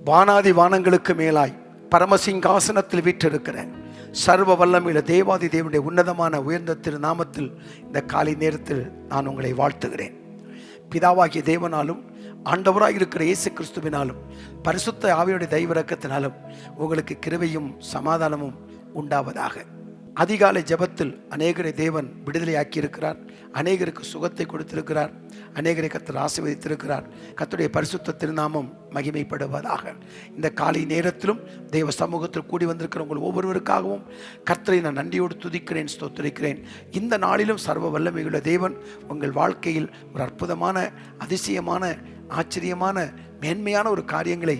வானாதி வானங்களுக்கு மேலாய் பரமசிங்காசனத்தில் வீற்றிருக்கிற சர்வ வல்லமையுள்ள தேவாதி தேவனுடைய உன்னதமான உயர்ந்த திரு நாமத்தில் இந்த காலை நேரத்தில் நான் உங்களை வாழ்த்துகிறேன். பிதாவாகிய தேவனாலும் ஆண்டவராக இருக்கிற இயேசு கிறிஸ்துவினாலும் பரிசுத்த ஆவியுடைய தெய்வரக்கத்தினாலும் உங்களுக்கு கிருபையும் சமாதானமும் உண்டாவதாக. அதிகாலை ஜெபத்தில் அநேகரை தேவன் விடுதலையாக்கி இருக்கிறார், அநேகருக்கு சுகத்தை கொடுத்திருக்கிறார், அநேகரை கர்த்தர் ஆசீர்வதித்திருக்கிறார். கர்த்தருடைய பரிசுத்த திருநாமம் மகிமைப்படுவதாக. இந்த காலை நேரத்திலும் தேவ சமூகத்தில் கூடி வந்திருக்கிற உங்கள் ஒவ்வொருவருக்காகவும் கர்த்தரை நான் நன்றியோடு துதிக்கிறேன், ஸ்தோத்திரிக்கிறேன். இந்த நாளிலும் சர்வ வல்லமையுள்ள தேவன் உங்கள் வாழ்க்கையில் ஒரு அற்புதமான, அதிசயமான, ஆச்சரியமான, மேன்மையான ஒரு காரியங்களை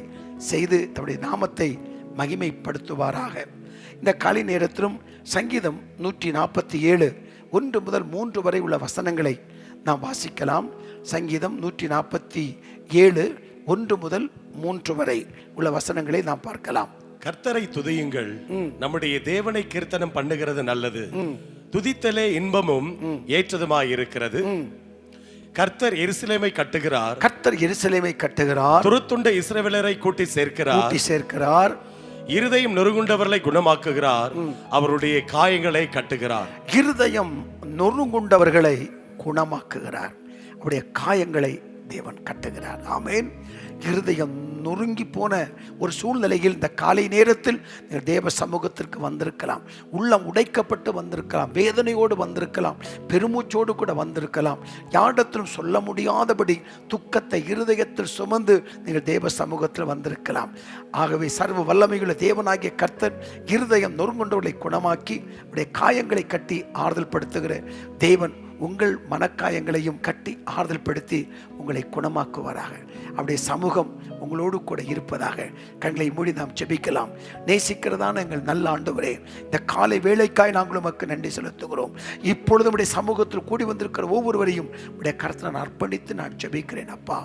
செய்து தன்னுடைய நாமத்தை மகிமைப்படுத்துவாராக. இந்த காலை நேரத்திலும் சங்கீதம் 147 1 முதல் 3 வரை உள்ள வசனங்களை நாம் வாசிக்கலாம். சங்கீதம் 147 1 முதல் 3 வரை உள்ள வசனங்களை நாம் பார்க்கலாம். கர்த்தரை துதியுங்கள், நம்முடைய தேவனை கீர்த்தனம் பண்ணுகிறது நல்லது, துதித்தலே இன்பமும் ஏற்றதுமாயிருக்கிறது. கர்த்தர் எருசலேமை கட்டுகிறார், கர்த்தர் எருசலேமை கட்டுகிறார், துருத்துண்ட இஸ்ரவேலரை கூட்டி சேர்க்கிறார், இருதயம் நொறுங்குண்டவர்களை குணமாக்குகிறார், அவருடைய காயங்களை கட்டுகிறார். இருதயம் நொறுங்குண்டவர்களை குணமாக்குகிறார், அவருடைய காயங்களை தேவன் கட்டுகிறார். ஆமென். இருதயம் நொறுங்கி போன ஒரு சூழ்நிலையில் இந்த காலை நேரத்தில் தேவ சமூகத்திற்கு வந்திருக்கலாம், உள்ளம் உடைக்கப்பட்டு வந்திருக்கலாம், வேதனையோடு வந்திருக்கலாம், பெருமூச்சோடு கூட வந்திருக்கலாம். யாரிடத்திலும் சொல்ல முடியாதபடி துக்கத்தை இருதயத்தில் சுமந்து நீங்கள் தேவ சமூகத்தில் வந்திருக்கலாம். ஆகவே சர்வ வல்லமையுள்ள தேவனாகிய கர்த்தர் இருதயம் நொறுங்குண்டவர்களை குணமாக்கி அவருடைய காயங்களை கட்டி ஆறுதல் படுத்துகிற தேவன் உங்கள் மனக்காயங்களையும் கட்டி ஆறுதல் படுத்தி உங்களை குணமாக்குவாராக. அவருடைய சமூகம் உங்களோடு கூட இருப்பதாக. கண்களை மூடி நாம் ஜெபிக்கலாம். நேசிக்கிறதான எங்கள் நல்ல ஆண்டவரே, இந்த காலை வேளைக்காய் நாங்கள் உமக்கு நன்றி செலுத்துகிறோம். இப்பொழுது உடைய சமூகத்தில் கூடி வந்திருக்கிற ஒவ்வொருவரையும் உடைய கர்த்தரை நான் அர்ப்பணித்து நான் ஜெபிக்கிறேன். அப்பா,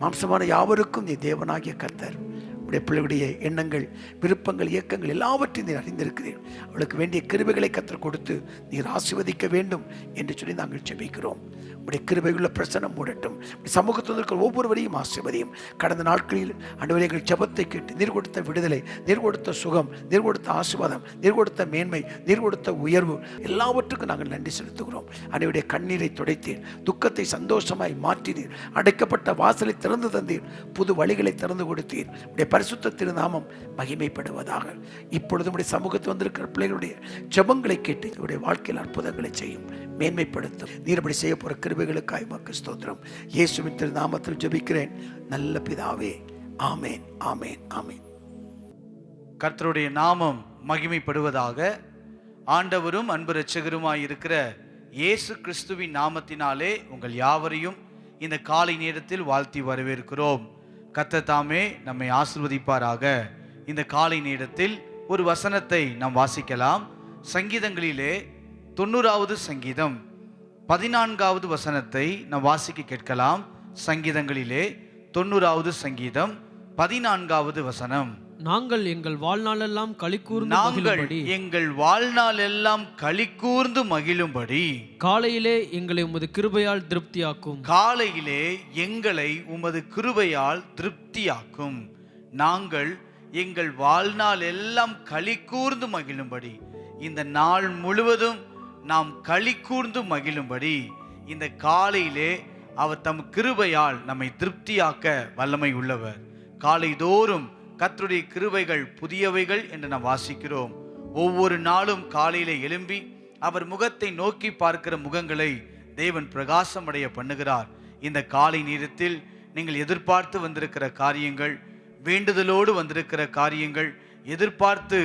மாம்சமான யாவருக்கும் நீ தேவனாகிய கர்த்தர். உடைய பிள்ளைகளுடைய எண்ணங்கள், விருப்பங்கள், இயக்கங்கள் எல்லாவற்றையும் நீர் அறிந்திருக்கிறீர். அவளுக்கு வேண்டிய கிருபைகளை கர்த்தர் கொடுத்து நீர் ஆசீர்வதிக்க வேண்டும் என்று சொல்லி நாங்கள் ஜெபிக்கிறோம். உடைய கிருபையுள்ள பிரசனம் மூடட்டும். சமூகத்தில் இருக்கிற ஒவ்வொருவரையும் ஆசீர்வதியும். கடந்த நாட்களில் ஆண்டவரே எங்கள் ஜெபத்தை கேட்டு நீர் கொடுத்த விடுதலை, நீர் கொடுத்த சுகம், நீர் கொடுத்த ஆசீர்வாதம், நீர் கொடுத்த மேன்மை, நீர் கொடுத்த உயர்வு எல்லாவற்றுக்கும் நாங்கள் நன்றி செலுத்துகிறோம். ஆண்டவருடைய கண்ணீரை துடைத்தீர், துக்கத்தை சந்தோஷமாய் மாற்றினீர், அடைக்கப்பட்ட வாசலை திறந்து தந்தீர், புது வழிகளை திறந்து கொடுத்தீர். உடைய பரிசுத்த திருநாமம் மகிமைப்படுவதாக. இப்பொழுது உடைய சமூகத்தில் வந்திருக்கிற பிள்ளைகளுடைய ஜெபங்களை கேட்டு இவருடைய வாழ்க்கையில் அற்புதங்களை செய்யும், மேன்மைப்படுத்தும். நீர் அப்படி செய்ய போற கிருபைகளுக்காய் உமக்கு ஸ்தோத்திரம். இயேசுவின் திருநாமத்தில் ஜெபிக்கிறேன் நல்ல பிதாவே. ஆமேன், ஆமேன், ஆமேன். கர்த்தருடைய நாமம் மகிமைப்படுவதாக. ஆண்டவரும் அன்பு இரட்சகருமாய் இருக்கிற இயேசு கிறிஸ்துவின் நாமத்தினாலே உங்கள் யாவரையும் இந்த காலை நேரத்தில் வாழ்த்தி வரவேற்கிறோம். கர்த்தர் தாமே நம்மை ஆசீர்வதிப்பாராக. இந்த காலை நேரத்தில் ஒரு வசனத்தை நாம் வாசிக்கலாம். சங்கீதங்களிலே 90வது சங்கீதம் 14வது வசனத்தை நாம் வாசிக்க கேட்கலாம். சங்கீதங்களிலே 90வது சங்கீதம் 14வது வசனம். நாங்கள் எங்கள் வாழ்நாளெல்லாம் களிக்கூர்ந்து மகிழும்படி காலையிலே எங்களை உமது கிருபையால் திருப்தியாக்கும். காலையிலே எங்களை உமது கிருபையால் திருப்தியாக்கும். நாங்கள் எங்கள் வாழ்நாள் எல்லாம் களிக்கூர்ந்து மகிழும்படி, இந்த நாள் முழுவதும் நாம் களிக்கூர்ந்து மகிழும்படி இந்த காலையிலே அவர் தம் கிருபையால் நம்மை திருப்தியாக்க வல்லமை உள்ளவர். காலைதோறும் கர்த்தருடைய கிருபைகள் புதியவைகள் என்று நாம் வாசிக்கிறோம். ஒவ்வொரு நாளும் காலையிலே எழும்பி அவர் முகத்தை நோக்கி பார்க்கிற முகங்களை தேவன் பிரகாசமடைய பண்ணுகிறார். இந்த காலை நேரத்தில் நீங்கள் எதிர்பார்த்து வந்திருக்கிற காரியங்கள், வேண்டுதலோடு வந்திருக்கிற காரியங்கள், எதிர்பார்த்து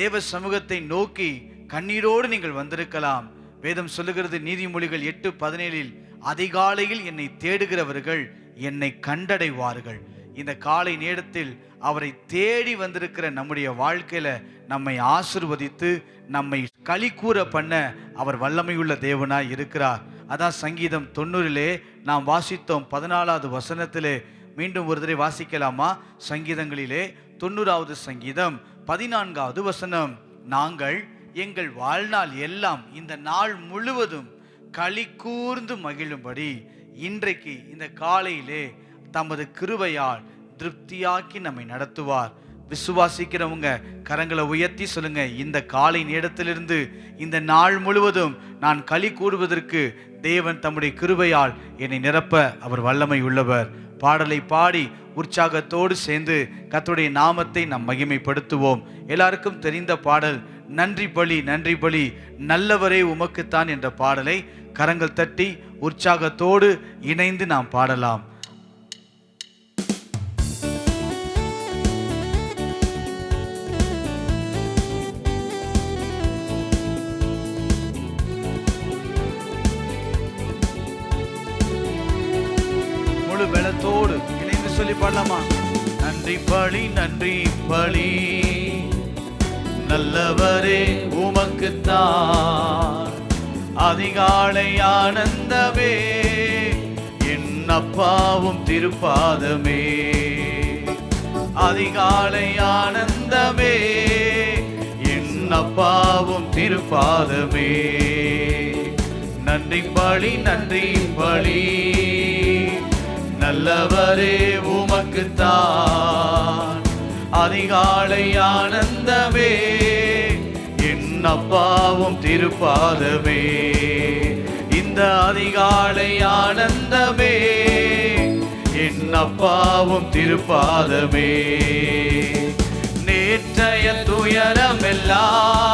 தேவ சமூகத்தை நோக்கி கண்ணீரோடு நீங்கள் வந்திருக்கலாம். வேதம் சொல்லுகிறது, நீதிமொழிகள் 8:17, அதிகாலையில் என்னை தேடுகிறவர்கள் என்னை கண்டடைவார்கள். இந்த காலை நேரத்தில் அவரை தேடி வந்திருக்கிற நம்முடைய வாழ்க்கையில நம்மை ஆசீர்வதித்து நம்மை களிக்கூற பண்ண அவர் வல்லமையுள்ள தேவனாய் இருக்கிறார். அதான் சங்கீதம் 90 நாம் வாசித்தோம் 14வது வசனத்திலே. மீண்டும் ஒரு தடவை வாசிக்கலாமா? சங்கீதங்களிலே 90வது சங்கீதம் 14வது வசனம். நாங்கள் எங்கள் வாழ்நாள் எல்லாம் இந்த நாள் முழுவதும் களிக்கூர்ந்து மகிழும்படி இன்றைக்கு இந்த காலையிலே தமது கிருபையால் திருப்தியாக்கி நம்மை நடத்துவார். விசுவாசிக்கிறவங்க கரங்களை உயர்த்தி சொல்லுங்க, இந்த காலை நேரத்திலிருந்து இந்த நாள் முழுவதும் நான் களி கூறுவதற்கு தேவன் தம்முடைய கிருபையால் என்னை நிரப்ப அவர் வல்லமை உள்ளவர். பாடலை பாடி உற்சாகத்தோடு சேர்ந்து கர்த்தருடைய நாமத்தை நாம் மகிமைப்படுத்துவோம். எல்லாருக்கும் தெரிந்த பாடல், நன்றி பலி நன்றி பலி நல்லவரே உமக்குத்தான் என்ற பாடலை கரங்கள் தட்டி உற்சாகத்தோடு இணைந்து நாம் பாடலாம். முழு பலத்தோடு இணைந்து சொல்லி பாடலாமா? நன்றி பலி நன்றி பலி நல்லவரே உமக்குத்தான், அதிகாலை ஆனந்தமே என் அப்பாவும் திருப்பாதமே, அதிகாலை ஆனந்தமே என் அப்பாவும் திருப்பாதமே. நன்றி பலி நன்றி பலி நல்லவரே உமக்குத்தான், அதிகாலை ஆனந்தமே என் அப்பாவும் திருப்பாதமே. இந்த அதிகாலை ஆனந்தமே என் அப்பாவும் திருப்பாதமே. நேற்றைய துயரமெல்லாம்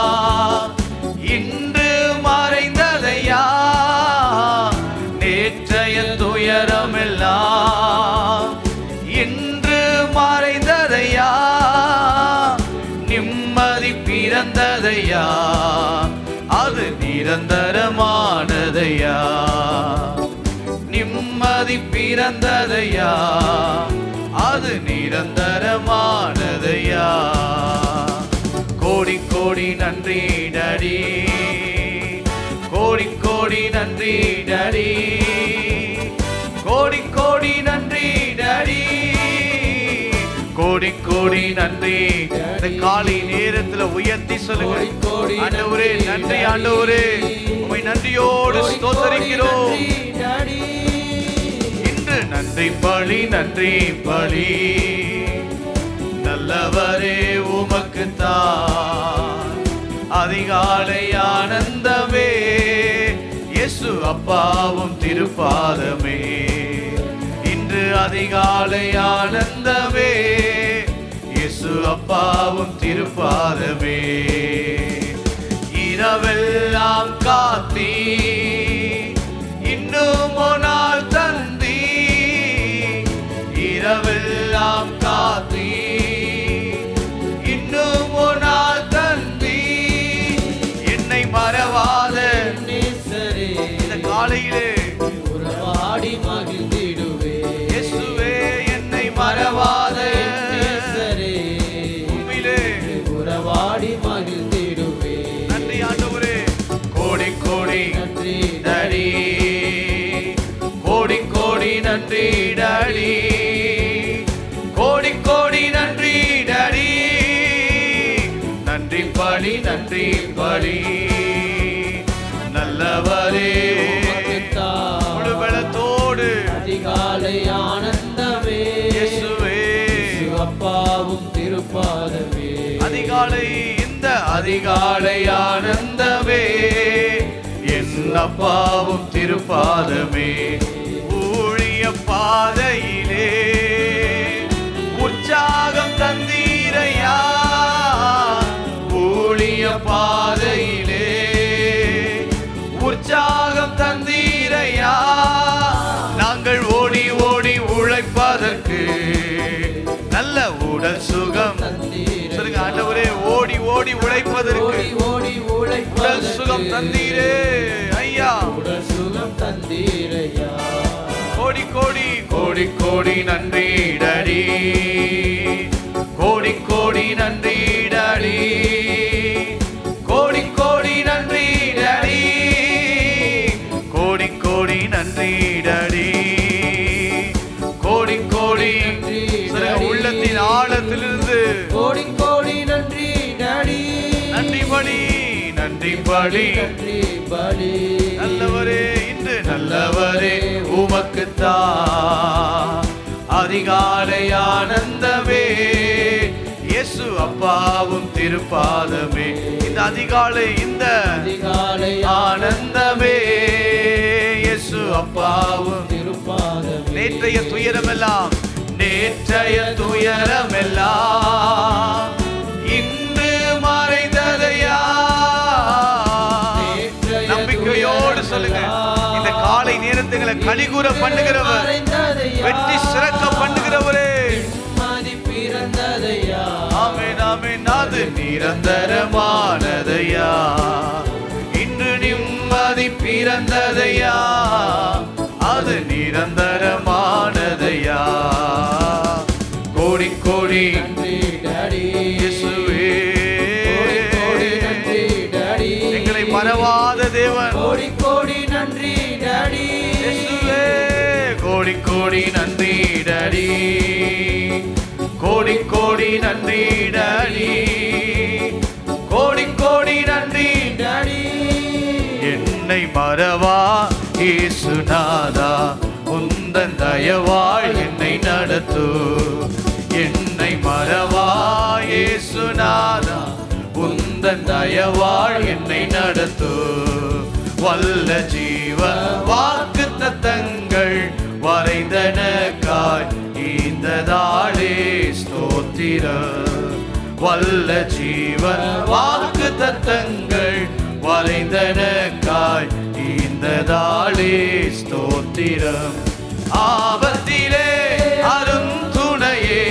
இன்று மறைந்ததையா, நேற்றைய துயரமெல்லாம் இன்று மறைந்ததையா, நிம்மதி பிறந்ததையா, அது நிரந்தரமானதையா, நிம்மதி பிறந்ததையா, அது நிரந்தரமானதையா. கோடி கோடி நன்றி டாடி, கோடி கோடி நன்றி டாடி, கோடி கோடி நன்றி டாடி, கோடி கோடி நன்றி. இந்த காலை நேரத்துல உயர்த்தி சொல்லுங்க, ஆண்டவரே நன்றி, ஆண்டவரே உம்மை நன்றியோடு ஸ்தோத்திரிக்கிறோம். இன்று நன்றி பலி நன்றி பலி நல்லவரே உமக்குத்தான், அதிகாலை ஆனந்தமே இயேசு அப்பாவும் திருப்பாதமே. இன்று அதிகாலை ஆனந்தமே இயேசு அப்பாவும் திருப்பாதமே. இரவெல்லாம் காத்தி இன்னும் ஒரு நாள் தந்தி, இரவெல்லாம் காத்தி இன்னும் ஒரு நாள் தந்தி, என்னை மறவாத இந்த காலையிலே உறவாடி மகிழ்ந்திடுவே இயேசுவே, என்னை மறவாத உம்மிலே உறவாடி மகிழ்ந்திடுவே. நன்றி ஆண்டவரே. கோடி கோடி நன்றி டாடி, கோடி கோடி நன்றி டாடி, கோடி கோடி நன்றி டாடி. நன்றி பலி நன்றி பலி நல்லவரே முழு பலத்தோடு, அதிகாலை ஆனந்தமே இயேசுவே அப்பாவும் திருப்பாதமே. அதிகாலை இந்த அதிகாலை ஆனந்தமே என் அப்பாவும் திருப்பாதமே. ஊழிய பாதையிலே உற்சாகம் தந்தீரையா, ஊழிய பாதையிலே உற்சாகம் தந்தீரையா, நாங்கள் ஓடி ஓடி உழைப்பதற்கு நல்ல உடல் சுகம் சொல்லுங்க ஆண்டவரே. ஓடி ஓடி உழைப்பதற்கு உடல் சுகம் தந்தீரே ஐயா, உடல் சுகம் தந்தீரையா. கோடி கோடி கோடி கோடி நன்றி டாடி, கோடி கோடி நன்றி டாடி, கோடி கோடி நன்றி டாடி, கோடி கோடி நன்றி டாடி, கோடி கோடி உள்ளத்தின் ஆழத்திலிருந்து கோடி கோடி நன்றி டாடி, நன்றி பலி நன்றி பலி நன்றி பலி நல்லவரே. இன்று நல்லவரே உமக்குத்தான், அதிகாலை ஆனந்தமே, இயேசு அப்பாவும் திருப்பாதமே. இந்த அதிகாலை, இந்த அதிகாலை ஆனந்தமே, இயேசு அப்பாவும் திருப்பாதமே. நேற்றைய துயரமெல்லாம், நேற்றைய துயரமெல்லாம் இன்று மறைந்ததையா. நம்பிக்கையோடு சொல்லுங்க, இந்த காலை நேரத்துகளை கலிகூற பண்ணுகிறவர், வெற்றி சிறக்க பண்ணுகிறவரே. ஆமென் ஆமென். அது நிரந்தரமானதையா, இன்று நிம்மதி பிறந்ததையா, அது நிரந்தரமானதையா. கோடி கோடி இயேசுவே, எங்களை மறவாத தேவன். கோடி கோடி நன்றி டாடி, இயேசுவே, கோடி கோடி நன்றி டாடி, கோடி கோடி நன்றி டாடி, கோடி கோடி நன்றி டாடி. என்னை மறவா இயேசுநாதா, உந்தன் தயவாள் என்னை நடத்து. என்னை மறவா இயேசுநாதா, உந்தன் தயவாள் என்னை நடத்து. வல்ல ஜீவ வாக்கு தத்தங்கள் வரைந்தனக்காய் ஈந்ததாளே ஸ்தோத்திரம். வல்ல ஜீவ வாக்கு தத்தங்கள் வரைந்தனக்காய் ஈந்ததாளே ஸ்தோத்திரம். ஆபத்திலே அருந்துணையே,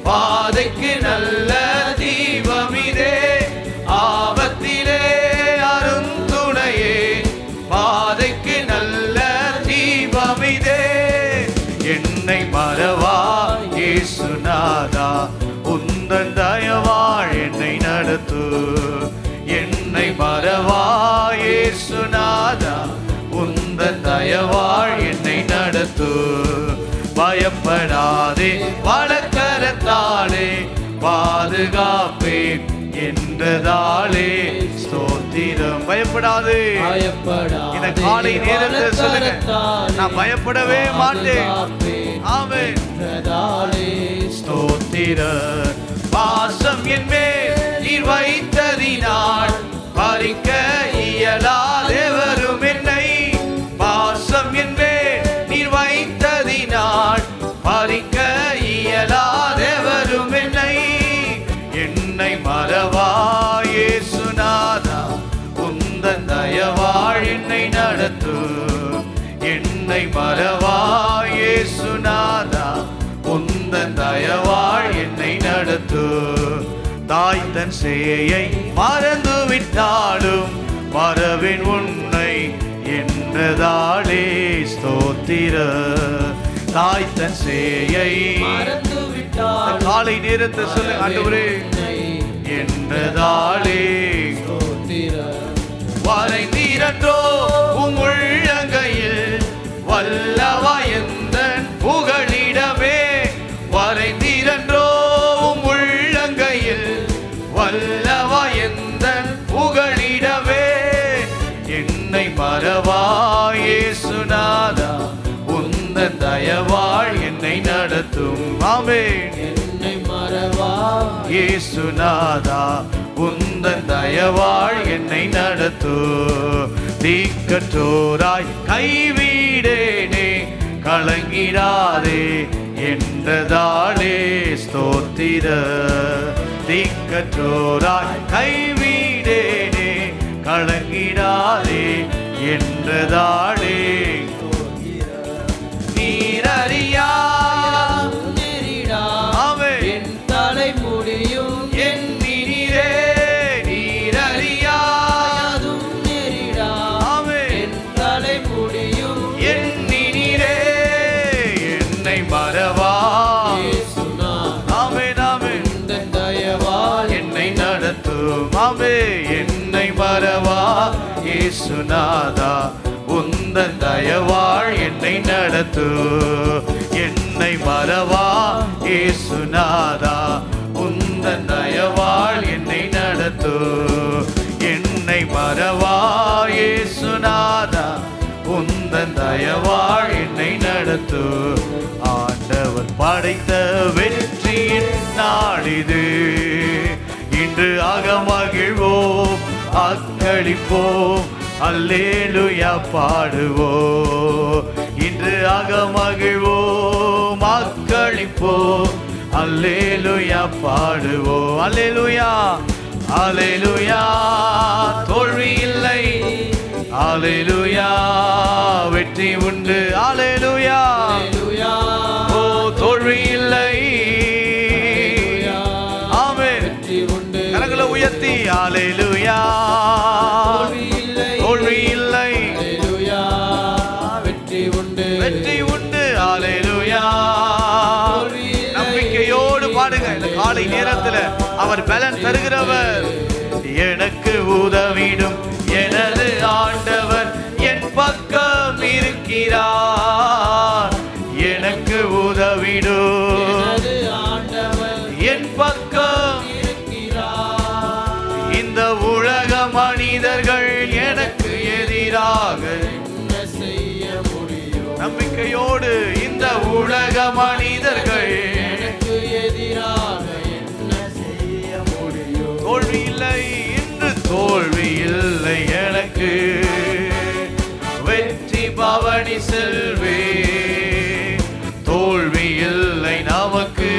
பாதைக்கு நல்ல தீபமிதே. ஆபத்திலே அருந்துணையே, பாதைக்கு நல்ல தீபமிதே. என்னை மறவா இயேசுநாதா, உந்தன் தயவாள் என்னை நடத்து. என்னை மறவா இயேசுநாதா, உந்தன் தயவாள் என்னை நடத்து. பயப்படாதே வலக்கரத்தாலே பாதுகாப்பேன் என்றதாலே ஸ்தோத்திரம். பயப்படாதே. இந்த காலை நேரத்தில் சொல்லுங்க, நான் பயப்படவே மாட்டேன். ஆமென். ஸ்தோத்திரம். பாசம் என் மேல் நீர் வைத்ததினால் பறிக்க இயலாதெவரும் என்னை. பாசம் என் மேல் நீர் வைத்ததினால் பறிக்க இயலாதெவரும் என்னை. என்னை மறவா இயேசுநாதா, உந்தன் தயவாள் என்னை நடத்து. என்னை மறவா இயேசுநாதா, உந்தன் தயவாள் என்னை நடத்து. தாய் தன் சேயை மறந்து விட்டாலும் மறவின் உன்னை என்றதாலே ஸ்தோத்திர. தாய் தன் சேயை மறந்து விட்டால் காலை நேரத்தை சொல்லுங்க, ஆண்டவரே என்றதாலே வரைந்தீரன்றோ உம் உள்ளங்கையில் வல்லவா எந்தன் புகழிடமே. வரைந்தீரன்றோ உம் உள்ளங்கையில் வல்லவா எந்தன் புகழிடமே. என்னை மறவா இயேசுநாதா, உந்தன் தயவாள் என்னை நடத்தும். ஆமென். என்னை மறவா இயேசுநாதா, உந்தன் தயவாள் என்னை நடத்து. தீக்கற்றோராய் கைவிடேனே கலங்கிடாதே என்றதாலே ஸ்தோத்திர. தீக்கற்றோராய் கைவிடேனே கலங்கிடாதே என்றதாலே நீரறியா என் தலை முடியும் என் நீரே. நீரறியா என் தலை முடியும் என் நீரே. என்னை மறவா ஆமென் ஆமென். உந்தன் தயவால் என்னை நடத்தும். ஆமே. என்னை மறவா இயேசுநாதா, உந்தன் தயவாள் என்னை நடத்து. என்னை மறவா இயேசுநாதா, உந்தன் தயவாள் என்னை நடத்து. என்னை மறவா இயேசுநாதா, உந்தன் தயவாள் என்னை நடத்து. ஆண்டவர் ஆண்டவர் படைத்த வெற்றியின் நாளிது. இன்று அகமகிழ்வோம், அக்களிப்போம், அல்லேலூயா பாடுவோம். இன்று அகமகிழ்வோம், அக்களிப்போம், அல்லேலூயா பாடுவோம். அல்லேலூயா, அல்லேலூயா. தோல்வி இல்லை, அல்லேலூயா. வெற்றி உண்டு, அல்லேலூயா. ஓ, தோல்வி இல்லை, ஆமென். கரங்களை உயர்த்தி அல்லேலூயா. தோல்வி இல்லை, வெற்றி உண்டு, அல்லேலூயா. நம்பிக்கையோடு பாடுங்க. இந்த காலை நேரத்தில் அவர் பலன் தருகிறவர். எனக்கு உதவிடும் எனது ஆண்டவர் என் பக்கம் இருக்கிறார். எனக்கு உதவிடும் என் பக்கம். இந்த உலக மனிதர்கள் எனக்கு எதிராக நம்பிக்கையோடு, இந்த உலக மனிதர்கள் தோல்வி இல்லை, இன்று தோல்வி இல்லை எனக்கு. வெற்றி பவனி செல்வே, தோல்வி இல்லை நமக்கு.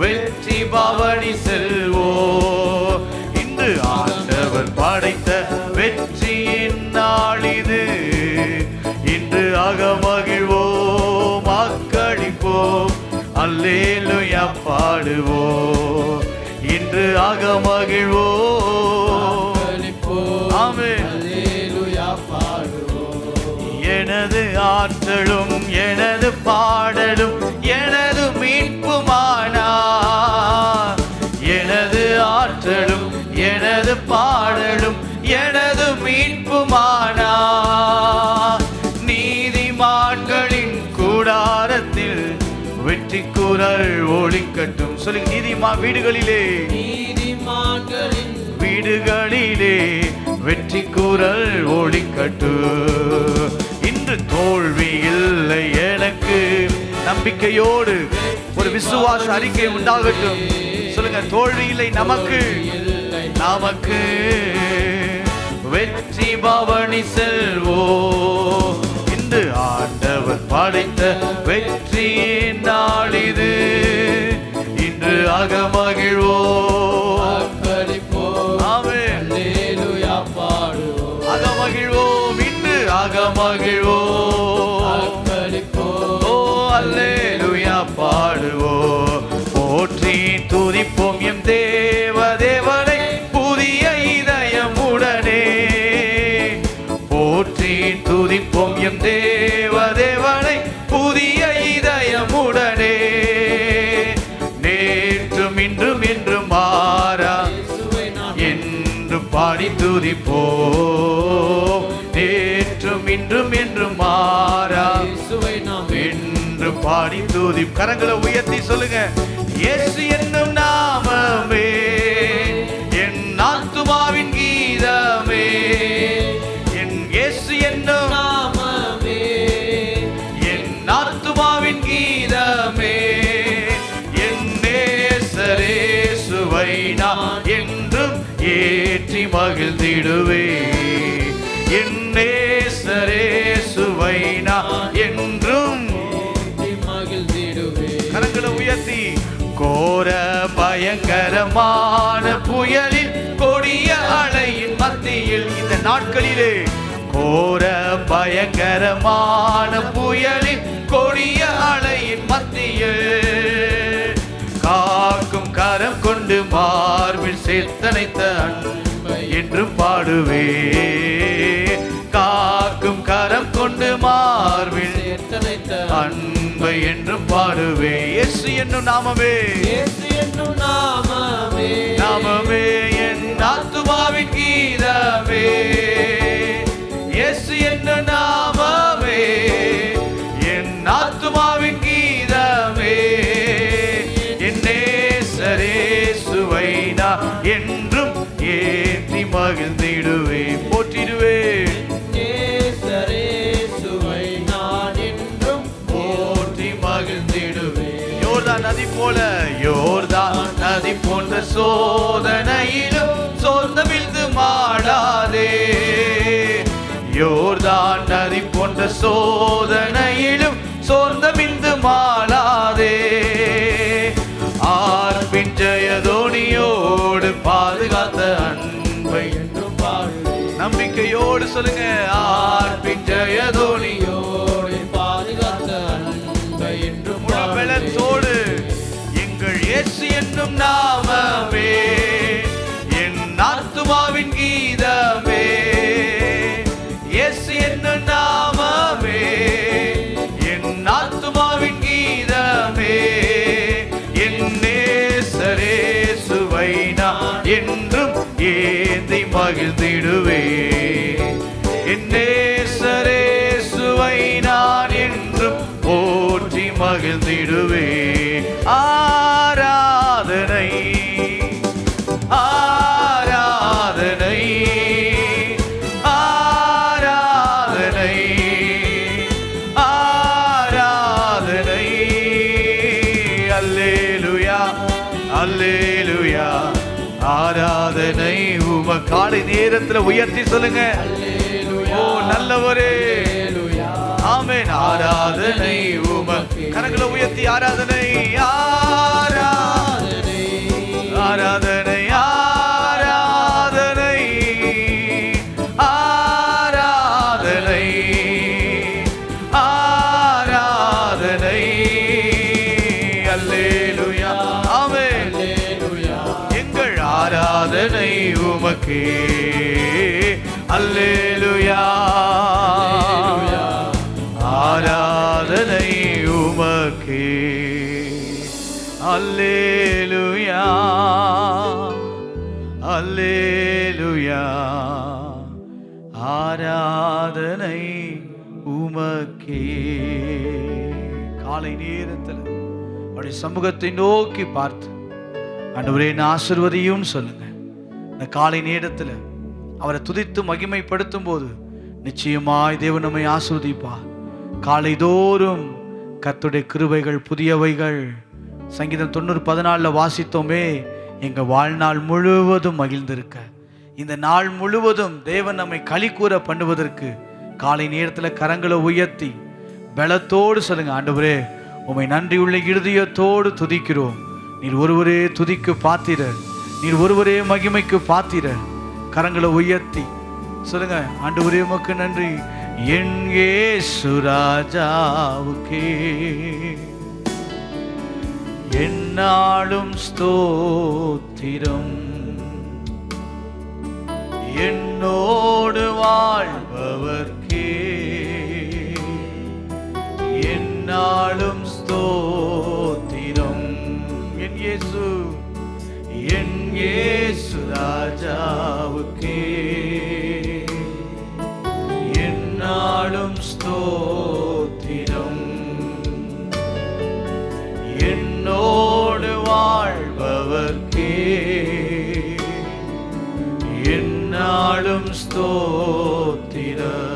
வெற்றி பவனி செல்வோ. இன்று ஆண்டவர் படைத்த வெற்றியின் நாளிது. இன்று அகமகிழ்வோம், அக்களிப்போம், அல்லேலூயா பாடுவோம். இன்று அகமகிழ்வோம், ஆமென். எனது ஆற்றலும் எனது பாடலும் எனது மீட்புமானார். எனது ஆற்றலும் எனது பாடலும் எனது மீட்புமானார். நீதிமான்களின் கூடாரத்தில் வெற்றி குரல் ஒலிக்கட்டும். சொல்லுங்க, வீடுகளிலே, நீதிமான்களின் வீடுகளிலே வெற்றி குரல் ஒலிக்கட்டும். இன்று தோல்வி இல்லை எனக்கு. நம்பிக்கையோடு ஒரு விசுவாச அறிக்கை உண்டாகட்டும். சொல்லுங்க, தோல்வி இல்லை நமக்கு. நமக்கு வெற்றி பவனி செல்வோ. இன்று ஆண்டவர் படைத்த வெற்றியின் நாளிது. இன்று அகமகிழ்வோ, அகமகிழ்வோம். இன்று அகமகிழ்வோம், ஓ அல்லேலூயா பாடுவோம். போற்றி துதிப்போம் எம் தேவனை புதிய இதயமுடனே. போற்றி துதிப்போம் எம் தேவனை புதிய இதயமுடனே. நேற்றும் இன்றும் என்றும் மாறா என்று பாடி துதிப்போம். நேற்றும் இன்றும் என்றும் மாறா என்று பாடி துதி. கரங்களை உயர்த்தி சொல்லுங்க, இயேசு என்னும் நாமமே என் ஆத்துமாவின் கீதமே. என் இயேசு என்னும் நாமமே என் ஆத்துமாவின் கீதமே. என் நேசரேசுவை நான் என்றும் ஏற்றி மகிழ்ந்திடுவே. என் நேசரேசுவை நான் என்றும் மகிழ்ந்திடுவே. கரங்களை உயர்த்தி, கோர பயங்கரமான புயலில் கொடிய அலையின் மத்தியில், இந்த நாட்களிலே கோர பயங்கரமான புயலில் கொடிய அலையின் மத்தியில் காக்கும் கரம் கொண்டு மார்பில் சேர்த்தனைத்த அன்பை என்று பாடுவே. காக்கும் கரம் கொண்டு மார்பில் சேர்த்தனைத்த அன்பை என்று பாடுவே. இயேசு என்னும் நாமமே, இயேசு என்னும் நாமமே, நாமமே என் ஆத்துமாவின் கீதமே. இயேசு என்னும் நாமமே என் ஆத்துமாவின் கீதமே. என் நேசரேசுவை நான் என்றும் ஏற்றி மகிழ்ந்திடுவே. போற்றிடுவே. நேசரேசுவை நான் என்றும் போற்றி மகிழ்ந்திடுவே. நதி போன்ற சோதனையிலும் சோர்ந்து விழுந்து மாடாதே. யோர்தான் நதி போன்ற சோதனையிலும் சோர்ந்து விழுந்து மாடாதே. ஆர்ப்பின் ஜெயதோனியோடு பாதுகாத்த அன்பை என்றும் பாடுவேன். நம்பிக்கையோடு சொல்லுங்க. ஆர்ப்பின் ஜெயதோனியோடு பாதுகாத்த அன்பை என்றும் முழு பலத்தோடு எங்கள் இயேசு என்னும் நாமமே என் ஆத்துமாவின் கீதமே. இயேசு என்னும் நாமமே என் ஆத்துமாவின் கீதமே. என் நேசரேசுவை நான் என்றும் ஏந்தி மகிழ்ந்திடுவேன். என் நேசரேசுவை நான் என்றும் போற்றி மகிழ்ந்திடுவேன். ஆராதனை ஆராதனை ஆராதனை ஆராதனை. அல்லேலூயா அல்லேலூயா. ஆராதனை உம காலை நேரத்தில் உயர்த்தி சொல்லுங்க. ஓ நல்லவரே. ஆமென். ஆராதனை உம கரங்களை உயர்த்தி ஆராதனை ஆராதனை ஆராதனை ஆராதனை ஆராதனை ஆராதனை. அல்லேலூயா. ஆமென். எங்கள் ஆராதனை உமக்கே. அல்லேலூயா. ஆராதனை உமக்கே. அல்லேலூயா அல்லேலூயா. ஆராதனை உமக்கே. காலை நேரத்தில் அவருடைய சமூகத்தை நோக்கி பார்த்து ஆண்டவரே என்னை ஆசீர்வதியும் சொல்லுங்க. இந்த காலை நேரத்தில் அவரை துதித்து மகிமைப்படுத்தும் போது நிச்சயமாய் தேவன் நம்மை ஆசீர்வதிப்பார். காலை தோறும் கர்த்தருடைய கிருபைகள் புதியவைகள். சங்கீதம் 90:14 வாசித்தோமே. எங்க வாழ்நாள் முழுவதும் மகிழ்ந்திருக்க, இந்த நாள் முழுவதும் தேவன் நம்மை களி கூற பண்ணுவதற்கு காலை நேரத்தில் கரங்களை உயர்த்தி பலத்தோடு சொல்லுங்க. ஆண்டவரே உம்மை நன்றியுள்ள இருதயத்தோடு துதிக்கிறோம். நீர் ஒருவரே துதிக்கு பாத்திரர், நீர் ஒருவரே மகிமைக்கு பாத்திரர். கரங்களை உயர்த்தி சொல்லுங்க. ஆண்டவரே உமக்கு நன்றி. என் இயேசு ராஜாவுக்கே என்னாலும் ஸ்தோத்திரம். என்னோடு வாழ்பவர்க்கே என்னாலும் ஸ்தோத்திரம். என் இயேசு என் இயேசு ராஜாவுக்கே என்னாலும் ஸ்தோத்திரம். என்னோடு வாழ்பவர்க்கே என்னாலும் ஸ்தோத்திரம்.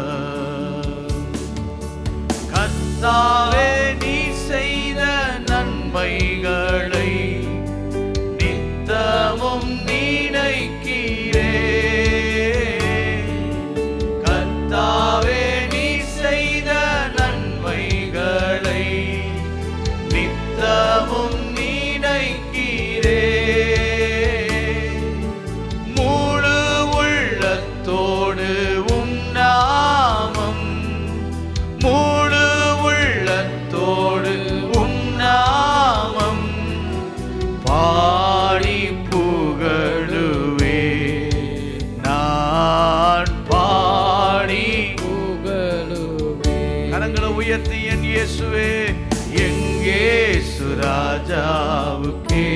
கர்த்தாவே நீ செய்த நன்மைகளை நித்தமும் நினைக்கிறே. கர்த்தாவே நீ செய்த நன்மைகளை நித்தமும் நினைக்கிறே. முழு உள்ளத்தோடு உம் நாமம் முழு உள்ளத்தோடு உம் நாமம் பாடி புகழுவே. நான் பாடி புகழுவே. கரங்களை உயர்த்தி என் இயேசுவே என் இயேசு ராஜாவுக்கே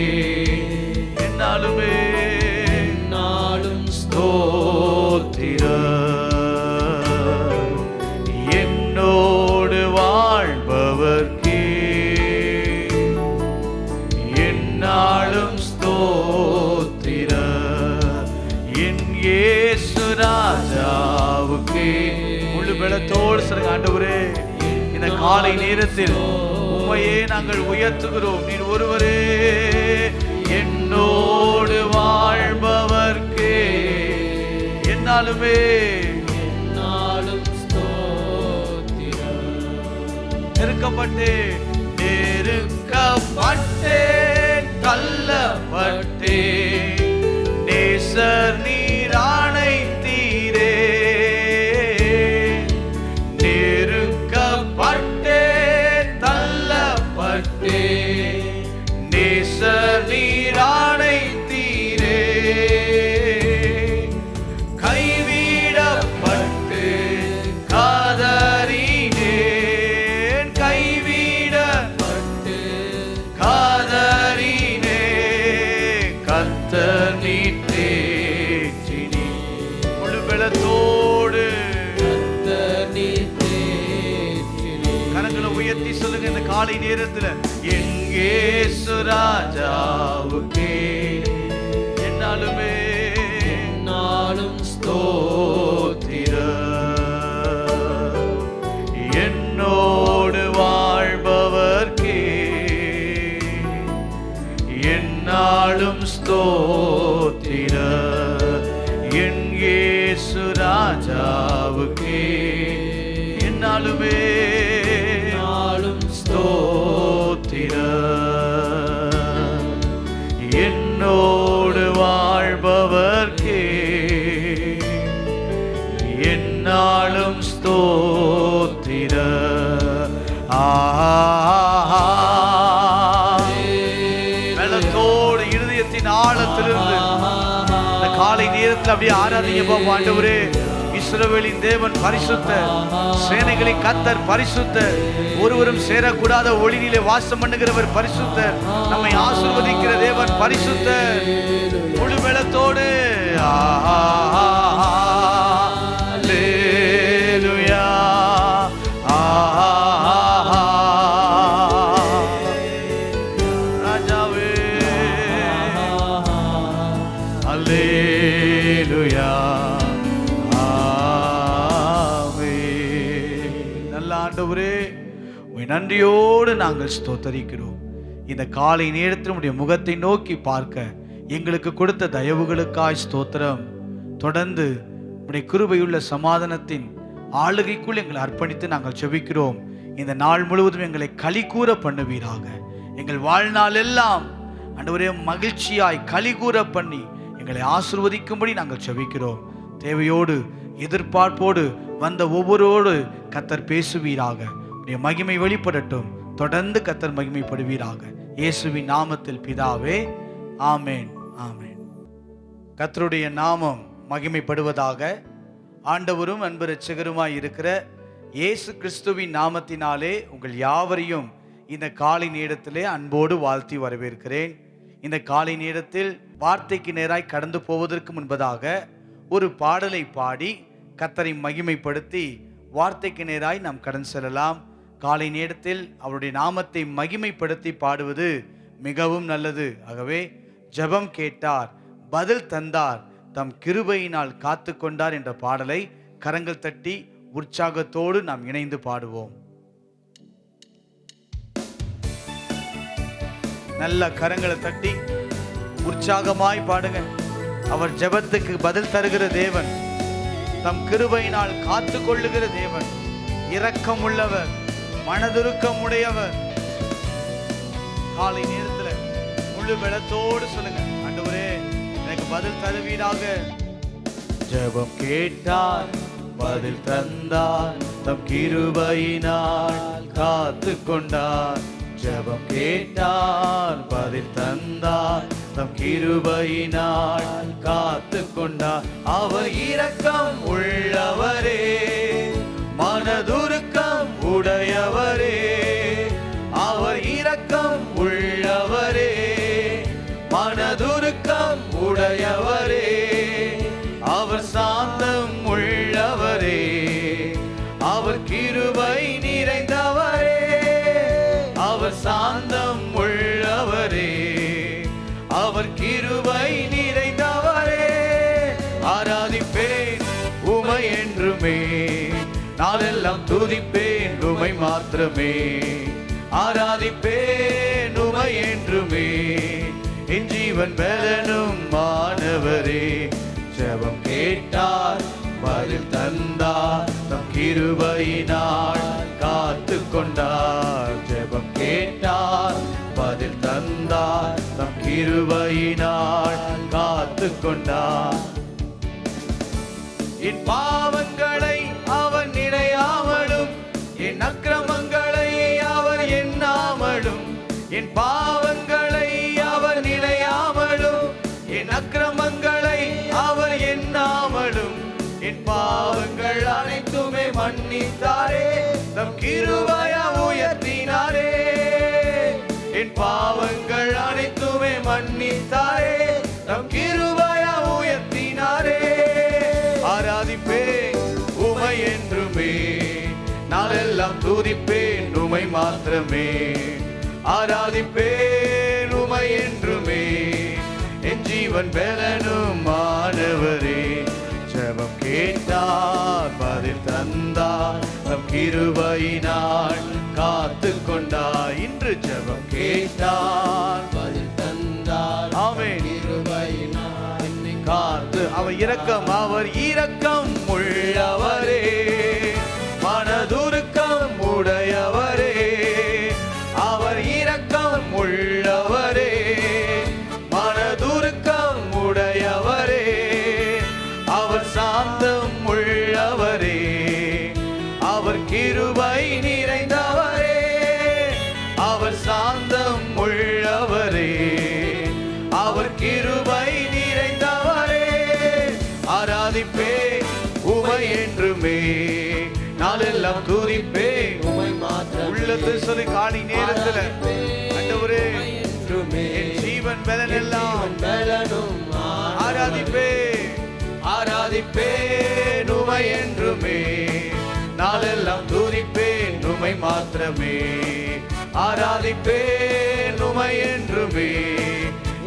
என்னாலுமே நாளும் ஸ்தோத்திரம். என்னோடு வாழ்பவர்க்கே என்னாலும் ஸ்தோத்திரம். என் இயேசு ராஜாவுக்கே. முழு பலத்தோடு சொல்லுங்க. ஆண்டவரே இந்த காலை நேரத்தில் உம்மையே நாங்கள் உயர்த்துகிறோம். நீர் ஒருவரே என்னோடு வாழ்பவர்க்கே என்னாலுமே நாளும் ஸ்தோத்திரம். நெருக்கப்பட்டேன் தள்ளப்பட்டேன், நேசர் நீர் அணைத்தீரே. நெருக்கப்பட்டேன் தள்ளப்பட்டேன், நேசர் நீர் அணைத்தீரே. கைவிடப்பட்டு காதறினேன், கைவிடப்பட்டு காதறினேன். கர்த்தர் நீர் தேற்றினீர். முழு பலத்தோடு கர்த்தர் நீர் தேற்றினீர். கரங்களை உயர்த்தி சொல்லுங்க இந்த காலை நேரத்துல. எங்கே சுராஜாவுக்கே என்னாலுமே நாளும் ஸ்தோத்திரம். என்னோடு வாழ்பவர்க்கே என்னாலும் ஸ்தோத்திரம். என் இயேசு ராஜாவுக்கே என்னாலுமே நாளும் ஸ்தோத்திரம். என்னோடு வாழ்பவர்க்கே என்னாலும் ஸ்தோத்திரம். வெள்ளத்தோடு இருதயத்தின் ஆழத்திலிருந்து இந்த காலை நேரத்தில் அப்படியே ஆராதனை பாப்போம். ஆண்டவரே, இஸ்ரவேலின் தேவன் பரிசுத்தர், சேனைகளின் கர்த்தர் பரிசுத்தர், ஒருவரும் சேரக்கூடாத ஒளியிலே வாசம் பண்ணுகிறவர் பரிசுத்தர், நம்மை ஆசீர்வதிக்கிற தேவன் பரிசுத்தர். முழு வெள்ளத்தோடு அல்லேலூயா, ராஜாவே அல்லேலூயா. நல்ல ஆண்டவரே, உம்மை நன்றியோடு நாங்கள் ஸ்தோத்தரிக்கிறோம். இந்த காலை நேரத்தில் உம்முடைய முகத்தை நோக்கி பார்க்க எங்களுக்கு கொடுத்த தயவுகளுக்காய் ஸ்தோத்திரம். தொடர்ந்து உம்முடைய கிருபையுள்ள சமாதானத்தின் ஆளுகைக்குள் எங்களை அர்ப்பணித்து நாங்கள் ஜெபிக்கிறோம். இந்த நாள் முழுவதும் எங்களை களிகூர பண்ணுவீராக. எங்கள் வாழ்நாள் எல்லாம் ஆண்டவரே மகிழ்ச்சியாய் களிகூர பண்ணி எங்களை ஆசீர்வதிக்கும்படி நாங்கள் ஜெபிக்கிறோம். தேவையோடு எதிர்பார்ப்போடு வந்த ஒவ்வொருவரோடு கர்த்தர் பேசுவீராக. உம்முடைய மகிமை வெளிப்படட்டும். தொடர்ந்து கர்த்தர் மகிமைப்படுவீராக. இயேசுவின் நாமத்தில் பிதாவே, ஆமேன், ஆமேன். கர்த்தருடைய நாமம் மகிமைப்படுவதாக. ஆண்டவரும் அன்பு இரட்சகருமாய் இருக்கிற இயேசு கிறிஸ்துவின் நாமத்தினாலே உங்கள் யாவரையும் இந்த காலை நேரத்திலே அன்போடு வாழ்த்தி வரவேற்கிறேன். இந்த காலை நேரத்தில் வார்த்தைக்கு நேராய் கடந்து போவதற்கு முன்பதாக ஒரு பாடலை பாடி கர்த்தரை மகிமைப்படுத்தி வார்த்தைக்கு நேராய் நாம் கடந்து செல்லலாம். காலை நேரத்தில் அவருடைய நாமத்தை மகிமைப்படுத்தி பாடுவது மிகவும் நல்லது. ஆகவே ஜெபம் கேட்டார், பதில் தந்தார், தம் கிருபையினால் காத்து கொண்டார் என்ற பாடலை கரங்கள் தட்டி உற்சாகத்தோடு நாம் இணைந்து பாடுவோம். நல்ல கரங்களை தட்டி உற்சாகமாய் பாடுங்க. அவர் ஜெபத்துக்கு பதில் தருகிற தேவன், தம் கிருபையினால் காத்து கொள்ளுகிற தேவன், இரக்கம் உள்ளவர், மனதுருக்கம் உடையவர். காலை நேரத்தில் முழு பலத்தோடு சொல்லுங்க, ஆண்டவரே எனக்கு பதில் தருவீராக. ஜெபம் கேட்டார், பதில் தந்தார், தம் கிருபையினால் காத்து கொண்டார். ஜெபம் கேட்டார், பதில் தந்தார், தம் கிருபையினால் காத்து கொண்டார். அவர் இரக்கம் உள்ளவரே, மனதுருக்கம் உடையவரே. அவர் இரக்கம் உள்ளவரே, மனதுருக்கம் உடையவரே. அவர் சாந்தம் உள்ளவரே, அவர் கிருபை நிறைந்தவரே. அவர் சாந்தம் உள்ளவரே, அவர் கிருபை நிறைந்தவரே. ஆராதிப்பேன் உமை என்றுமே, நாளெல்லாம் துதிப்பேன் உமை மாத்திரமே. ஆராதிப்பேன் உமை என்றுமே, என் ஜீவன் பலனும் மாணவரே. ஜெபம் கேட்டார் பதில் தந்தார் தம் கிருபையினால் காத்து கொண்டார். ஜெபம் கேட்டார் பதில் தந்தார் தம் கிருபையினால் காத்து கொண்டார். என் பாவங்களை அவர் நினையாமலும் என் அக்கிரமங்களை அவர் எண்ணாமலும். என் பாவங்களை அவர் நினையாமலும் என் அக்கிரமங்களை அவர் எண்ணாமலும். என் பாவங்கள் அனைத்துமே மன்னித்தாரே தம் கிருபையை உயர்த்தினாரே. என் பாவங்கள் அனைத்துமே மன்னித்தாரே தம் கிருபையை உயர்த்தினாரே. ஆராதிப்பேன் உமை என்றுமே, நாளெல்லாம் துதிப்பேன் உமை மாத்திரமே. ஆராதிப்பேன் உமை என்றுமே, என் ஜீவன் பலனும் மாணவரே. ஜெபம் கேட்டார் பதில் தந்தார் தம் கிருபையினால் காத்து கொண்டார். இன்று ஜெபம் கேட்டார் பதில் தந்தார் ஆமென். கிருபையினால் என்னை காத்து அவர் இரக்கம் உள்ளவரே, மனதுருக்கம் உடையவரே. அவர் இரக்கம் உள்ளவரே, மனதுருக்கம் உடையவரே. அவர் சாந்தம் உள்ளவரே, அவர் கிருபை நிறைந்தவரே. அவர் சாந்தம் உள்ளவரே, அவர் கிருபை நிறைந்தவரே. ஆராதிப்பேன் உமை என்றுமே, நாளெல்லாம் துதிப்பேன் உமை மாத்திரமே. உள்ளத்தில் சொல்லி காலை நேரத்துல ஆண்டவரே என்றுமே என் ஜீவன் பலன் எல்லாம் பலனும் ஆராதிப்பேன் உமை என்றுமே, நாளெல்லாம் துதிப்பேன் உமை மாத்திரமே. ஆராதிப்பேன் உமை என்றுமே,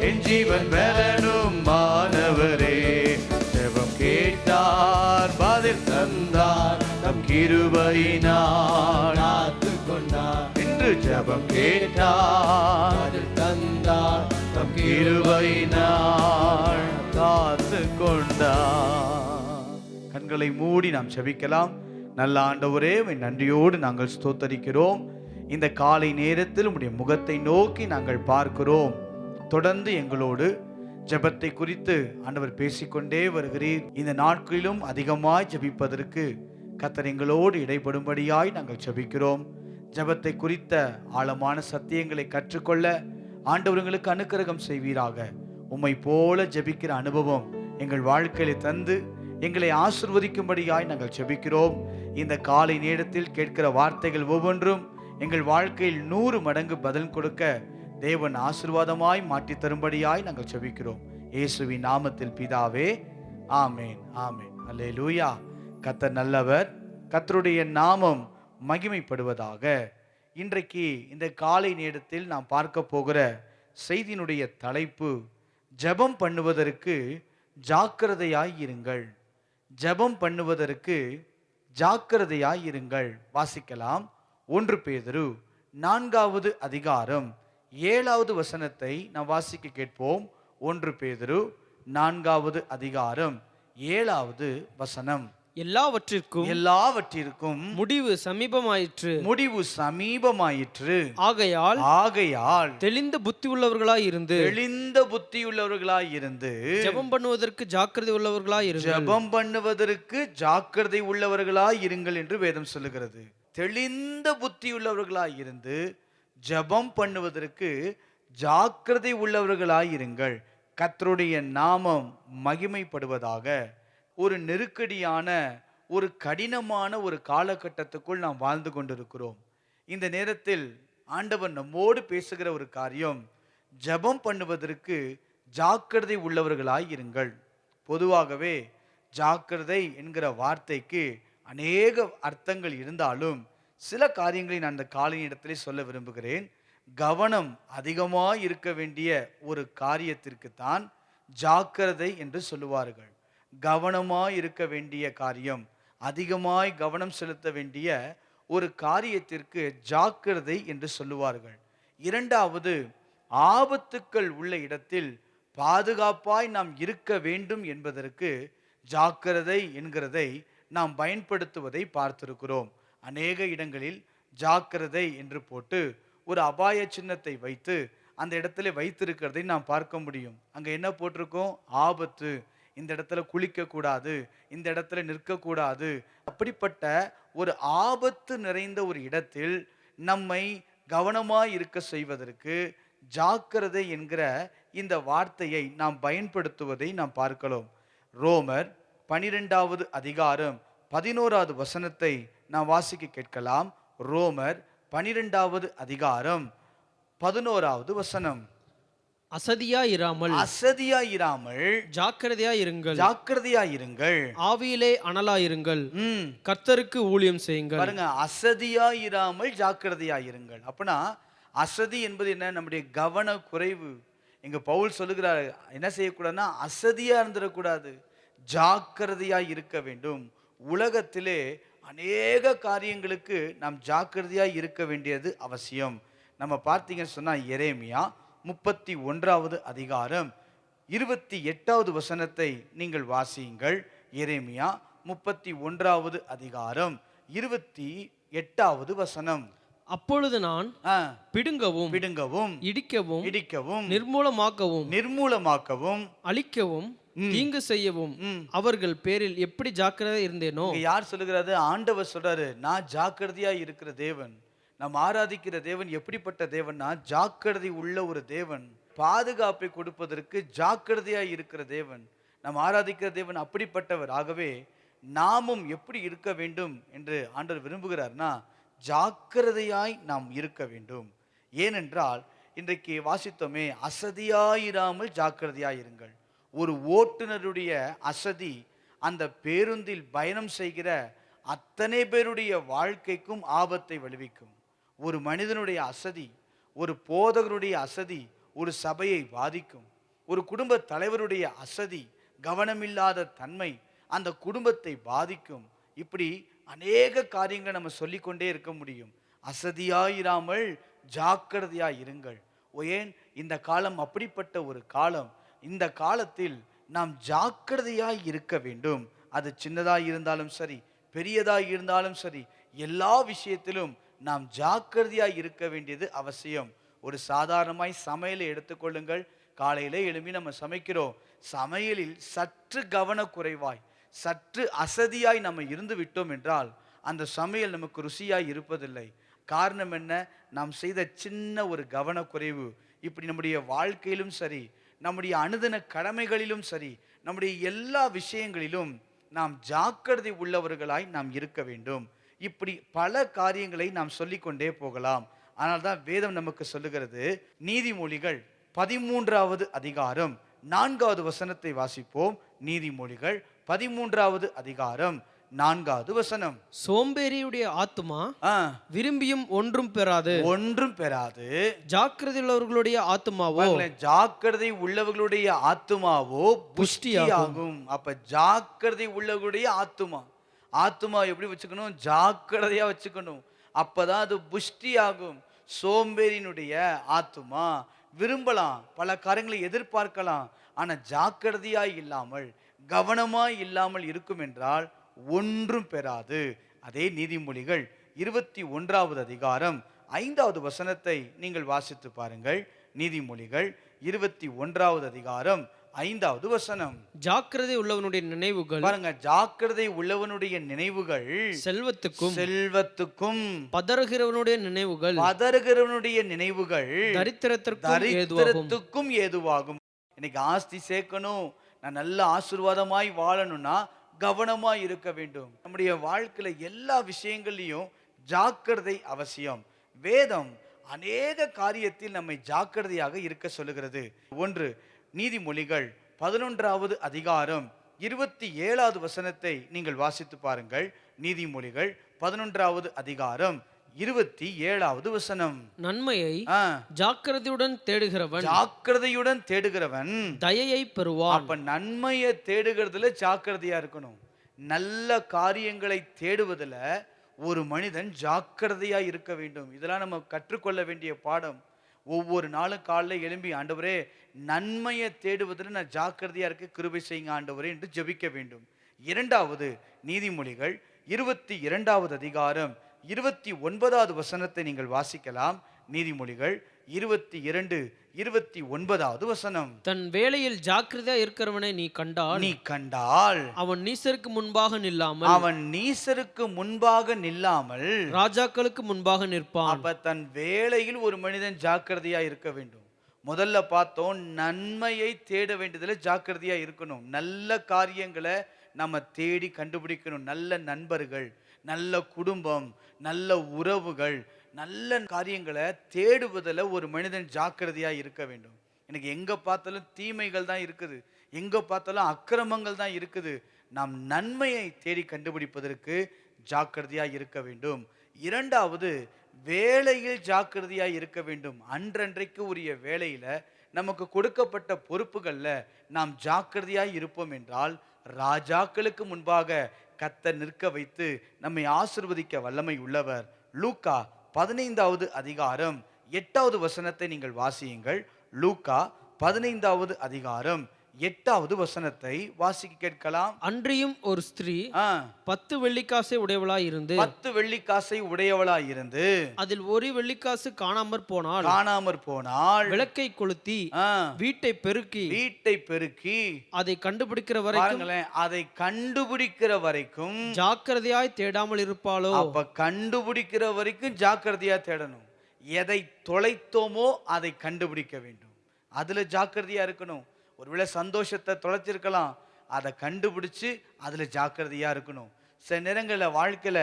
என் ஜீவன் பலனும் மாணவரே. ஜெபம் கேட்டார் பதில் தந்தார் தம் கிருபையினால் காத்து கொண்டார். இன்று ஜெபம் கேட்டார் பதில் தந்தார் தம் கிருபையினால் காத்து கொண்டார். கண்களை மூடி நாம் ஜெபிக்கலாம். நல்ல ஆண்டவரே, உம்மை நன்றியோடு நாங்கள் ஸ்தோத்தரிக்கிறோம். இந்த காலை நேரத்தில் உம்முடைய முகத்தை நோக்கி நாங்கள் பார்க்கிறோம். தொடர்ந்து எங்களோடு ஜெபத்தை குறித்து ஆண்டவர் பேசிக்கொண்டே வருகிறீர். இந்த நாட்களிலும் அதிகமாய் ஜெபிப்பதற்கு கர்த்தர் எங்களோடு இடைப்படும்படியாய் நாங்கள் ஜெபிக்கிறோம். ஜெபத்தை குறித்த ஆழமான சத்தியங்களை கற்றுக்கொள்ள ஆண்டவர்களுக்கு அனுக்கிரகம் செய்வீராக. உம்மை போல ஜெபிக்கிற அனுபவம் எங்கள் வாழ்க்கையில தந்து எங்களை ஆசிர்வதிக்கும்படியாய் நாங்கள் ஜெபிக்கிறோம். இந்த காலை நேரத்தில் கேட்கிற வார்த்தைகள் ஒவ்வொன்றும் எங்கள் வாழ்க்கையில் 100 மடங்கு பதில் கொடுக்க தேவன் ஆசீர்வாதமாய் மாற்றி தரும்படியாய் நாங்கள் ஜெபிக்கிறோம். இயேசுவின் நாமத்தில் பிதாவே, ஆமேன் ஆமேன். அல்லேலூயா. கர்த்தர் நல்லவர், கர்த்தருடைய நாமம் மகிமைப்படுவதாக. இன்றைக்கு இந்த காலை நேரத்தில் நாம் பார்க்க போகிற செய்தியினுடைய தலைப்பு, ஜெபம் பண்ணுவதற்கு ஜாக்கிரதையாய் இருங்கள். ஜெபம் பண்ணுவதற்கு ஜாக்கிரதையாய் இருங்கள். வாசிக்கலாம். 1 பேதுரு 4வது அதிகாரம் 7வது வசனத்தை நாம் வாசிக்க கேட்போம். 1 பேதுரு 4வது அதிகாரம் 7வது வசனம். எல்லாவற்றிற்கும் முடிவு சமீபமாயிற்று. ஆகையால் தெளிந்த புத்தி உள்ளவர்களாய் இருந்து ஜெபம் பண்ணுவதற்கு ஜாக்கிரதை உள்ளவர்களாய் இருங்கள் என்று வேதம் சொல்லுகிறது. தெளிந்த புத்தி உள்ளவர்களாய் இருந்து ஜெபம் பண்ணுவதற்கு ஜாக்கிரதை உள்ளவர்களாய் இருங்கள். கர்த்தருடைய நாமம் மகிமைப்படுவதாக. ஒரு நெருக்கடியான, ஒரு கடினமான ஒரு காலகட்டத்துக்குள் நாம் வாழ்ந்து கொண்டிருக்கிறோம். இந்த நேரத்தில் ஆண்டவர் நம்மோடு பேசுகிற ஒரு காரியம், ஜெபம் பண்ணுவதற்கு ஜாக்கிரதை உள்ளவர்களாய் இருங்கள். பொதுவாகவே ஜாக்கிரதை என்கிற வார்த்தைக்கு அநேக அர்த்தங்கள் இருந்தாலும் சில காரியங்களை நான் அந்த காலை இடத்திலே சொல்ல விரும்புகிறேன். கவனம் அதிகமாய் இருக்க வேண்டிய ஒரு காரியத்திற்கு தான் ஜாக்கிரதை என்று சொல்லுவார்கள். கவனமாய் இருக்க வேண்டிய காரியம், அதிகமாய் கவனம் செலுத்த வேண்டிய ஒரு காரியத்திற்கு ஜாக்கிரதை என்று சொல்லுவார்கள். இரண்டாவது, ஆபத்துக்கள் உள்ள இடத்தில் பாதுகாப்பாய் நாம் இருக்க வேண்டும் என்பதற்கு ஜாக்கிரதை என்கிறதை நாம் பயன்படுத்துவதை பார்த்திருக்கிறோம். அநேக இடங்களில் ஜாக்கிரதை என்று போட்டு ஒரு அபாய சின்னத்தை வைத்து அந்த இடத்துல வைத்திருக்கிறதை நாம் பார்க்க முடியும். அங்க என்ன போட்டிருக்கோம்? ஆபத்து, இந்த இடத்துல குளிக்க கூடாது, இந்த இடத்துல நிற்கக்கூடாது. அப்படிப்பட்ட ஒரு ஆபத்து நிறைந்த ஒரு இடத்தில் நம்மை கவனமாய் இருக்க செய்வதற்கு ஜாக்கிரதை என்கிற இந்த வார்த்தையை நாம் பயன்படுத்துவதை நாம் பார்க்கலாம். ரோமர் 12வது அதிகாரம் 11வது வசனத்தை நாம் வாசிக்க கேட்கலாம். ரோமர் 12வது அதிகாரம் 11வது வசனம். அசதியாயிராமல் அசதியாயிராமல் ஜாக்கிரதையாயிருங்கள், ஜாக்கிரதையாயிருங்கள், ஆவியிலே அனலாயிருங்கள், கர்த்தருக்கு ஊழியம் செய்யுங்கள். பாருங்க, அசதியாயிராமல் ஜாக்கிரதையாயிருங்கள். அப்பனா அசதி என்பது என்ன? நம்முடைய கவன குறைவு. இங்க பவுல் சொல்லுகிறார், என்ன செய்யக்கூடாதுன்னா அசதியா இருந்துடக்கூடாது, ஜாக்கிரதையாய் இருக்க வேண்டும். உலகத்திலே அநேக காரியங்களுக்கு நாம் ஜாக்கிரதையாய் இருக்க வேண்டியது அவசியம். நம்ம பார்த்தீங்கன்னு சொன்னா எரேமியா 31வது அதிகாரம் 28வது வசனத்தை நீங்கள் வாசியுங்கள். எரேமியா 31வது அதிகாரம் 28வது வசனம். அப்பொழுது நான் பிடுங்கவும் பிடுங்கவும் இடிக்கவும் இடிக்கவும் நிர்மூலமாக்கவும் நிர்மூலமாக்கவும் அழிக்கவும் தீங்கு செய்யவும் அவர்கள் பேரில் எப்படி ஜாக்கிரதை இருந்தேனோ. யார் சொல்லுகிறாரு? ஆண்டவர் சொல்றாரு, நான் ஜாக்கிரதையா இருக்கிற தேவன். நாம் ஆராதிக்கிற தேவன் எப்படிப்பட்ட தேவன்னா ஜாக்கிரதை உள்ள ஒரு தேவன், பாதுகாப்பை கொடுப்பதற்கு ஜாக்கிரதையா இருக்கிற தேவன். நாம் ஆராதிக்கிற தேவன் அப்படிப்பட்டவர். ஆகவே நாமும் எப்படி இருக்க வேண்டும் என்று ஆண்டவர் விரும்புகிறார்னா ஜாக்கிரதையாய் நாம் இருக்க வேண்டும். ஏனென்றால் இன்றைக்கு வாசித்தோமே, அசதியாயிராமல் ஜாக்கிரதையாயிருங்கள். ஒரு ஓட்டுநருடைய அசதி அந்த பேருந்தில் பயணம் செய்கிற அத்தனை பேருடைய வாழ்க்கைக்கும் ஆபத்தை விளைவிக்கும். ஒரு மனிதனுடைய அசதி, ஒரு போதகருடைய அசதி ஒரு சபையை பாதிக்கும். ஒரு குடும்ப தலைவருடைய அசதி, கவனமில்லாத தன்மை அந்த குடும்பத்தை பாதிக்கும். இப்படி அநேக காரியங்களை நம்ம சொல்லிக்கொண்டே இருக்க முடியும். அசதியாயிராமல் ஜாக்கிரதையாய் இருங்கள். ஏன்? இந்த காலம் அப்படிப்பட்ட ஒரு காலம். இந்த காலத்தில் நாம் ஜாக்கிரதையாய் இருக்க வேண்டும். அது சின்னதாய் இருந்தாலும் சரி, பெரியதாய் இருந்தாலும் சரி, எல்லா விஷயத்திலும் நாம் ஜாக்கிரதையாய் இருக்க வேண்டியது அவசியம். ஒரு சாதாரணமாய் சமையலை எடுத்துக்கொள்ளுங்கள். காலையில எழும்பி நம்ம சமைக்கிறோம். சமையலில் சற்று கவனக்குறைவாய், சற்று அசதியாய் நம்ம இருந்து விட்டோம் என்றால் அந்த சமையல் நமக்கு ருசியாய் இருப்பதில்லை. காரணம் என்ன? நாம் செய்த சின்ன ஒரு கவனக்குறைவு. இப்படி நம்முடைய வாழ்க்கையிலும் சரி, நம்முடைய அனுதின கடமைகளிலும் சரி, நம்முடைய எல்லா விஷயங்களிலும் நாம் ஜாக்கிரதை உள்ளவர்களாய் நாம் இருக்க வேண்டும். இப்படி பல காரியங்களை நாம் சொல்லிக்கொண்டே போகலாம். ஆனால் தான் வேதம் நமக்கு சொல்லுகிறது. நீதிமொழிகள் 13வது அதிகாரம் 4வது வசனத்தை வாசிப்போம். நீதிமொழிகள் 13வது அதிகாரம் 4வது வசனம். சோம்பேறியுடைய ஆத்துமா விரும்பியும் ஒன்றும் பெறாது, ஒன்றும் பெறாது. ஜாக்கிரதை உள்ளவர்களுடைய ஆத்துமாவோ, ஜாக்கிரதை உள்ளவர்களுடைய ஆத்துமாவோ புஷ்டியாகும். அப்ப ஜாக்கிரதை உள்ளவர்களுடைய ஆத்துமா எப்படி வச்சுக்கணும்? ஜாக்கிரதையா வச்சுக்கணும். அப்பதான் அது புஷ்டியாகும். சோம்பேறியினுடைய ஆத்துமா விரும்பலாம், பல காரியங்களை எதிர்பார்க்கலாம், ஆனா ஜாக்கிரதையாய் இல்லாமல், கவனமாய் இல்லாமல் இருக்கும் என்றால் ஒன்றும் பெறாது. அதே நீதிமொழிகள் 21வது அதிகாரம் 5வது வசனத்தை நீங்கள் வாசித்து பாருங்கள். நீதிமொழிகள் 21வது அதிகாரம் 5வது வசனம். ஜாக்கிரதை உள்ளவனுடைய நினைவுகள், பாருங்க, ஜாக்கிரதை உள்ளவனுடைய நினைவுகள் செல்வத்துக்கும், பதறுகிறவனுடைய நினைவுகள் தரித்திரத்திற்கும் ஏதுவாகும். இன்னைக்கு ஆஸ்தி சேர்க்கணும், நான் நல்ல ஆசீர்வாதமாய் வாழணும்னா கவனமாய் இருக்க வேண்டும். நம்முடைய வாழ்க்கையில எல்லா விஷயங்களையும் ஜாக்கிரதை அவசியம். வேதம் அநேக காரியத்தில் நம்மை ஜாக்கிரதையாக இருக்க சொல்லுகிறது. ஒன்று, நீதிமொழிகள் 11வது அதிகாரம் 27வது வசனத்தை நீங்கள் வாசித்து பாருங்கள். நீதிமொழிகள் 11வது அதிகாரம் 27வது வசனம். நன்மையை ஜாக்கிரதையுடன் தேடுகிறவன் தயையை பெறுவான். அப்ப நன்மையை தேடுகிறதுல ஜாக்கிரதையா இருக்கணும். நல்ல காரியங்களை தேடுவதில் ஒரு மனிதன் ஜாக்கிரதையா இருக்க வேண்டும். இதெல்லாம் நம்ம கற்றுக்கொள்ள வேண்டிய பாடம். ஒவ்வொரு நாளும் காலைல எழும்பி, ஆண்டவரே நன்மையை தேடுவதில் நான் ஜாக்கிரதையா இருக்க கிருபை செய்யுங்க ஆண்டவரே என்று ஜெபிக்க வேண்டும். இரண்டாவது, நீதிமொழிகள் 22வது அதிகாரம் 29வது வசனத்தை நீங்கள் வாசிக்கலாம். நீதிமொழிகள் 22:29 வசனம். தன் வேலையில் ஜாக்கிரதையா இருக்கிறவனை நீ கண்டால் அவன் நீசருக்கு முன்பாக நில்லாமல் ராஜாக்களுக்கு முன்பாக நிற்பான். அப்ப தன் வேலையில் ஒரு மனிதன் ஜாக்கிரதையா இருக்க வேண்டும். முதல்ல பார்த்தோம், நன்மையை தேட வேண்டியதுல ஜாக்கிரதையா இருக்கணும். நல்ல காரியங்களை நம்ம தேடி கண்டுபிடிக்கணும். நல்ல நண்பர்கள், நல்ல குடும்பம், நல்ல உறவுகள், நல்ல காரியங்களை தேடுவதில் ஒரு மனிதன் ஜாக்கிரதையா இருக்க வேண்டும். எனக்கு எங்க பார்த்தாலும் தீமைகள் தான் இருக்குது, எங்க பார்த்தாலும் அக்கிரமங்கள் தான் இருக்குது. நாம் நன்மையை தேடி கண்டுபிடிப்பதற்கு ஜாக்கிரதையா இருக்க வேண்டும். இரண்டாவது, வேலையில் ஜாக்கிரதையா இருக்க வேண்டும். அன்றன்றைக்கு உரிய வேலையில நமக்கு கொடுக்கப்பட்ட பொறுப்புகள்ல நாம் ஜாக்கிரதையா இருப்போம் என்றால் ராஜாக்களுக்கு முன்பாக கர்த்தர் நிற்க வைத்து நம்மை ஆசீர்வதிக்க வல்லமை உள்ளவர். லூக்கா 15வது அதிகாரம் 8வது வசனத்தை நீங்கள் வாசியுங்கள். லூக்கா 15வது அதிகாரம் 8வது வசனத்தை வாசிக்க கேட்கலாம். அன்றியும் ஒரு ஸ்திரீ 10 வெள்ளிக்காசை உடையவளாய் இருந்து அதில் ஒரு வெள்ளிக்காசு காணாமற் போனால் விளக்கை கொளுத்தி வீட்டை பெருக்கி அதை கண்டுபிடிக்கிற வரைக்கும் ஜாக்கிரதையாய் தேடாமல் இருப்பாளோ. அப்ப கண்டுபிடிக்கிற வரைக்கும் ஜாக்கிரதையா தேடணும். எதை தொலைத்தோமோ அதை கண்டுபிடிக்க வேண்டும். அதுல ஜாக்கிரதையா இருக்கணும். ஒருவேளை சந்தோஷத்தை தொலைச்சிருக்கலாம், அதை கண்டுபிடிச்சு அதுல ஜாக்கிரதையா இருக்கணும். சில நேரங்களில் வாழ்க்கையில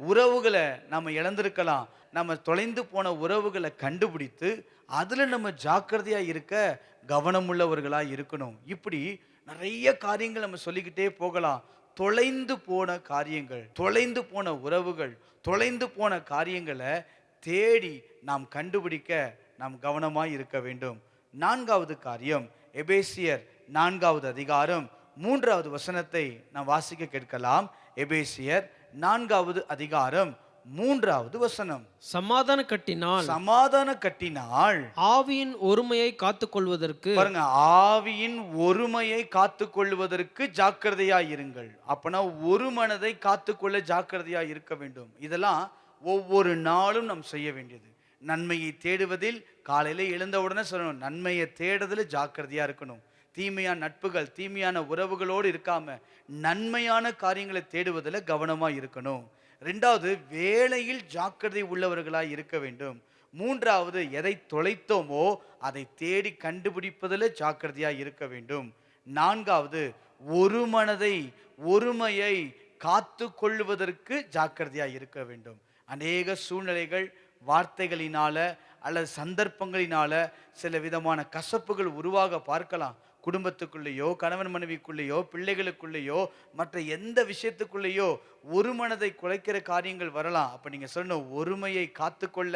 உறவுகளை நம்ம இழந்திருக்கலாம். நம்ம தொலைந்து போன உறவுகளை கண்டுபிடித்து அதுல நம்ம ஜாக்கிரதையா இருக்க கவனமுள்ளவர்களா இருக்கணும். இப்படி நிறைய காரியங்கள் நம்ம சொல்லிக்கிட்டே போகலாம். தொலைந்து போன காரியங்கள், தொலைந்து போன உறவுகள், தொலைந்து போன காரியங்களை தேடி நாம் கண்டுபிடிக்க நாம் கவனமாய் இருக்க வேண்டும். நான்காவது காரியம், எபேசியர் 4வது அதிகாரம் 3வது வசனத்தை நாம் வாசிக்க கேட்கலாம். எபேசியர் 4வது அதிகாரம் 3வது வசனம். சமாதான கட்டினால் ஆவியின் ஒருமையை காத்துக்கொள்வதற்கு, பாருங்க, ஆவியின் ஒருமையை காத்துக்கொள்வதற்கு ஜாக்கிரதையா இருங்கள். அப்பனா ஒரு மனதை காத்துக்கொள்ள ஜாக்கிரதையா இருக்க வேண்டும். இதெல்லாம் ஒவ்வொரு நாளும் நாம் செய்ய வேண்டியது. நன்மையை தேடுவதில் காலையில எழுந்தவுடனே சொல்லணும், நன்மையை தேடுதல ஜாக்கிரதையா இருக்கணும். தீமையான நட்புகள், தீமையான உறவுகளோடு இருக்காம நன்மையான காரியங்களை தேடுவதில் கவனமா இருக்கணும். ரெண்டாவது, வேலையில் ஜாக்கிரதை உள்ளவர்களாய் இருக்க வேண்டும். மூன்றாவது, எதை தொலைத்தோமோ அதை தேடி கண்டுபிடிப்பதில் ஜாக்கிரதையா இருக்க வேண்டும். நான்காவது, ஒரு மனதை, ஒருமையை காத்து கொள்வதற்கு ஜாக்கிரதையா இருக்க வேண்டும். அநேக சூழ்நிலைகள், வார்த்தைகளினால அல்லது சந்தர்ப்பங்களினால சில விதமான கசப்புகள் உருவாக பார்க்கலாம். குடும்பத்துக்குள்ளேயோ, கணவன் மனைவிக்குள்ளேயோ, பிள்ளைகளுக்குள்ளேயோ, மற்ற எந்த விஷயத்துக்குள்ளேயோ ஒரு மனதை குலைக்கிற காரியங்கள் வரலாம். அப்ப நீங்க சொன்ன ஒருமையை காத்துக்கொள்ள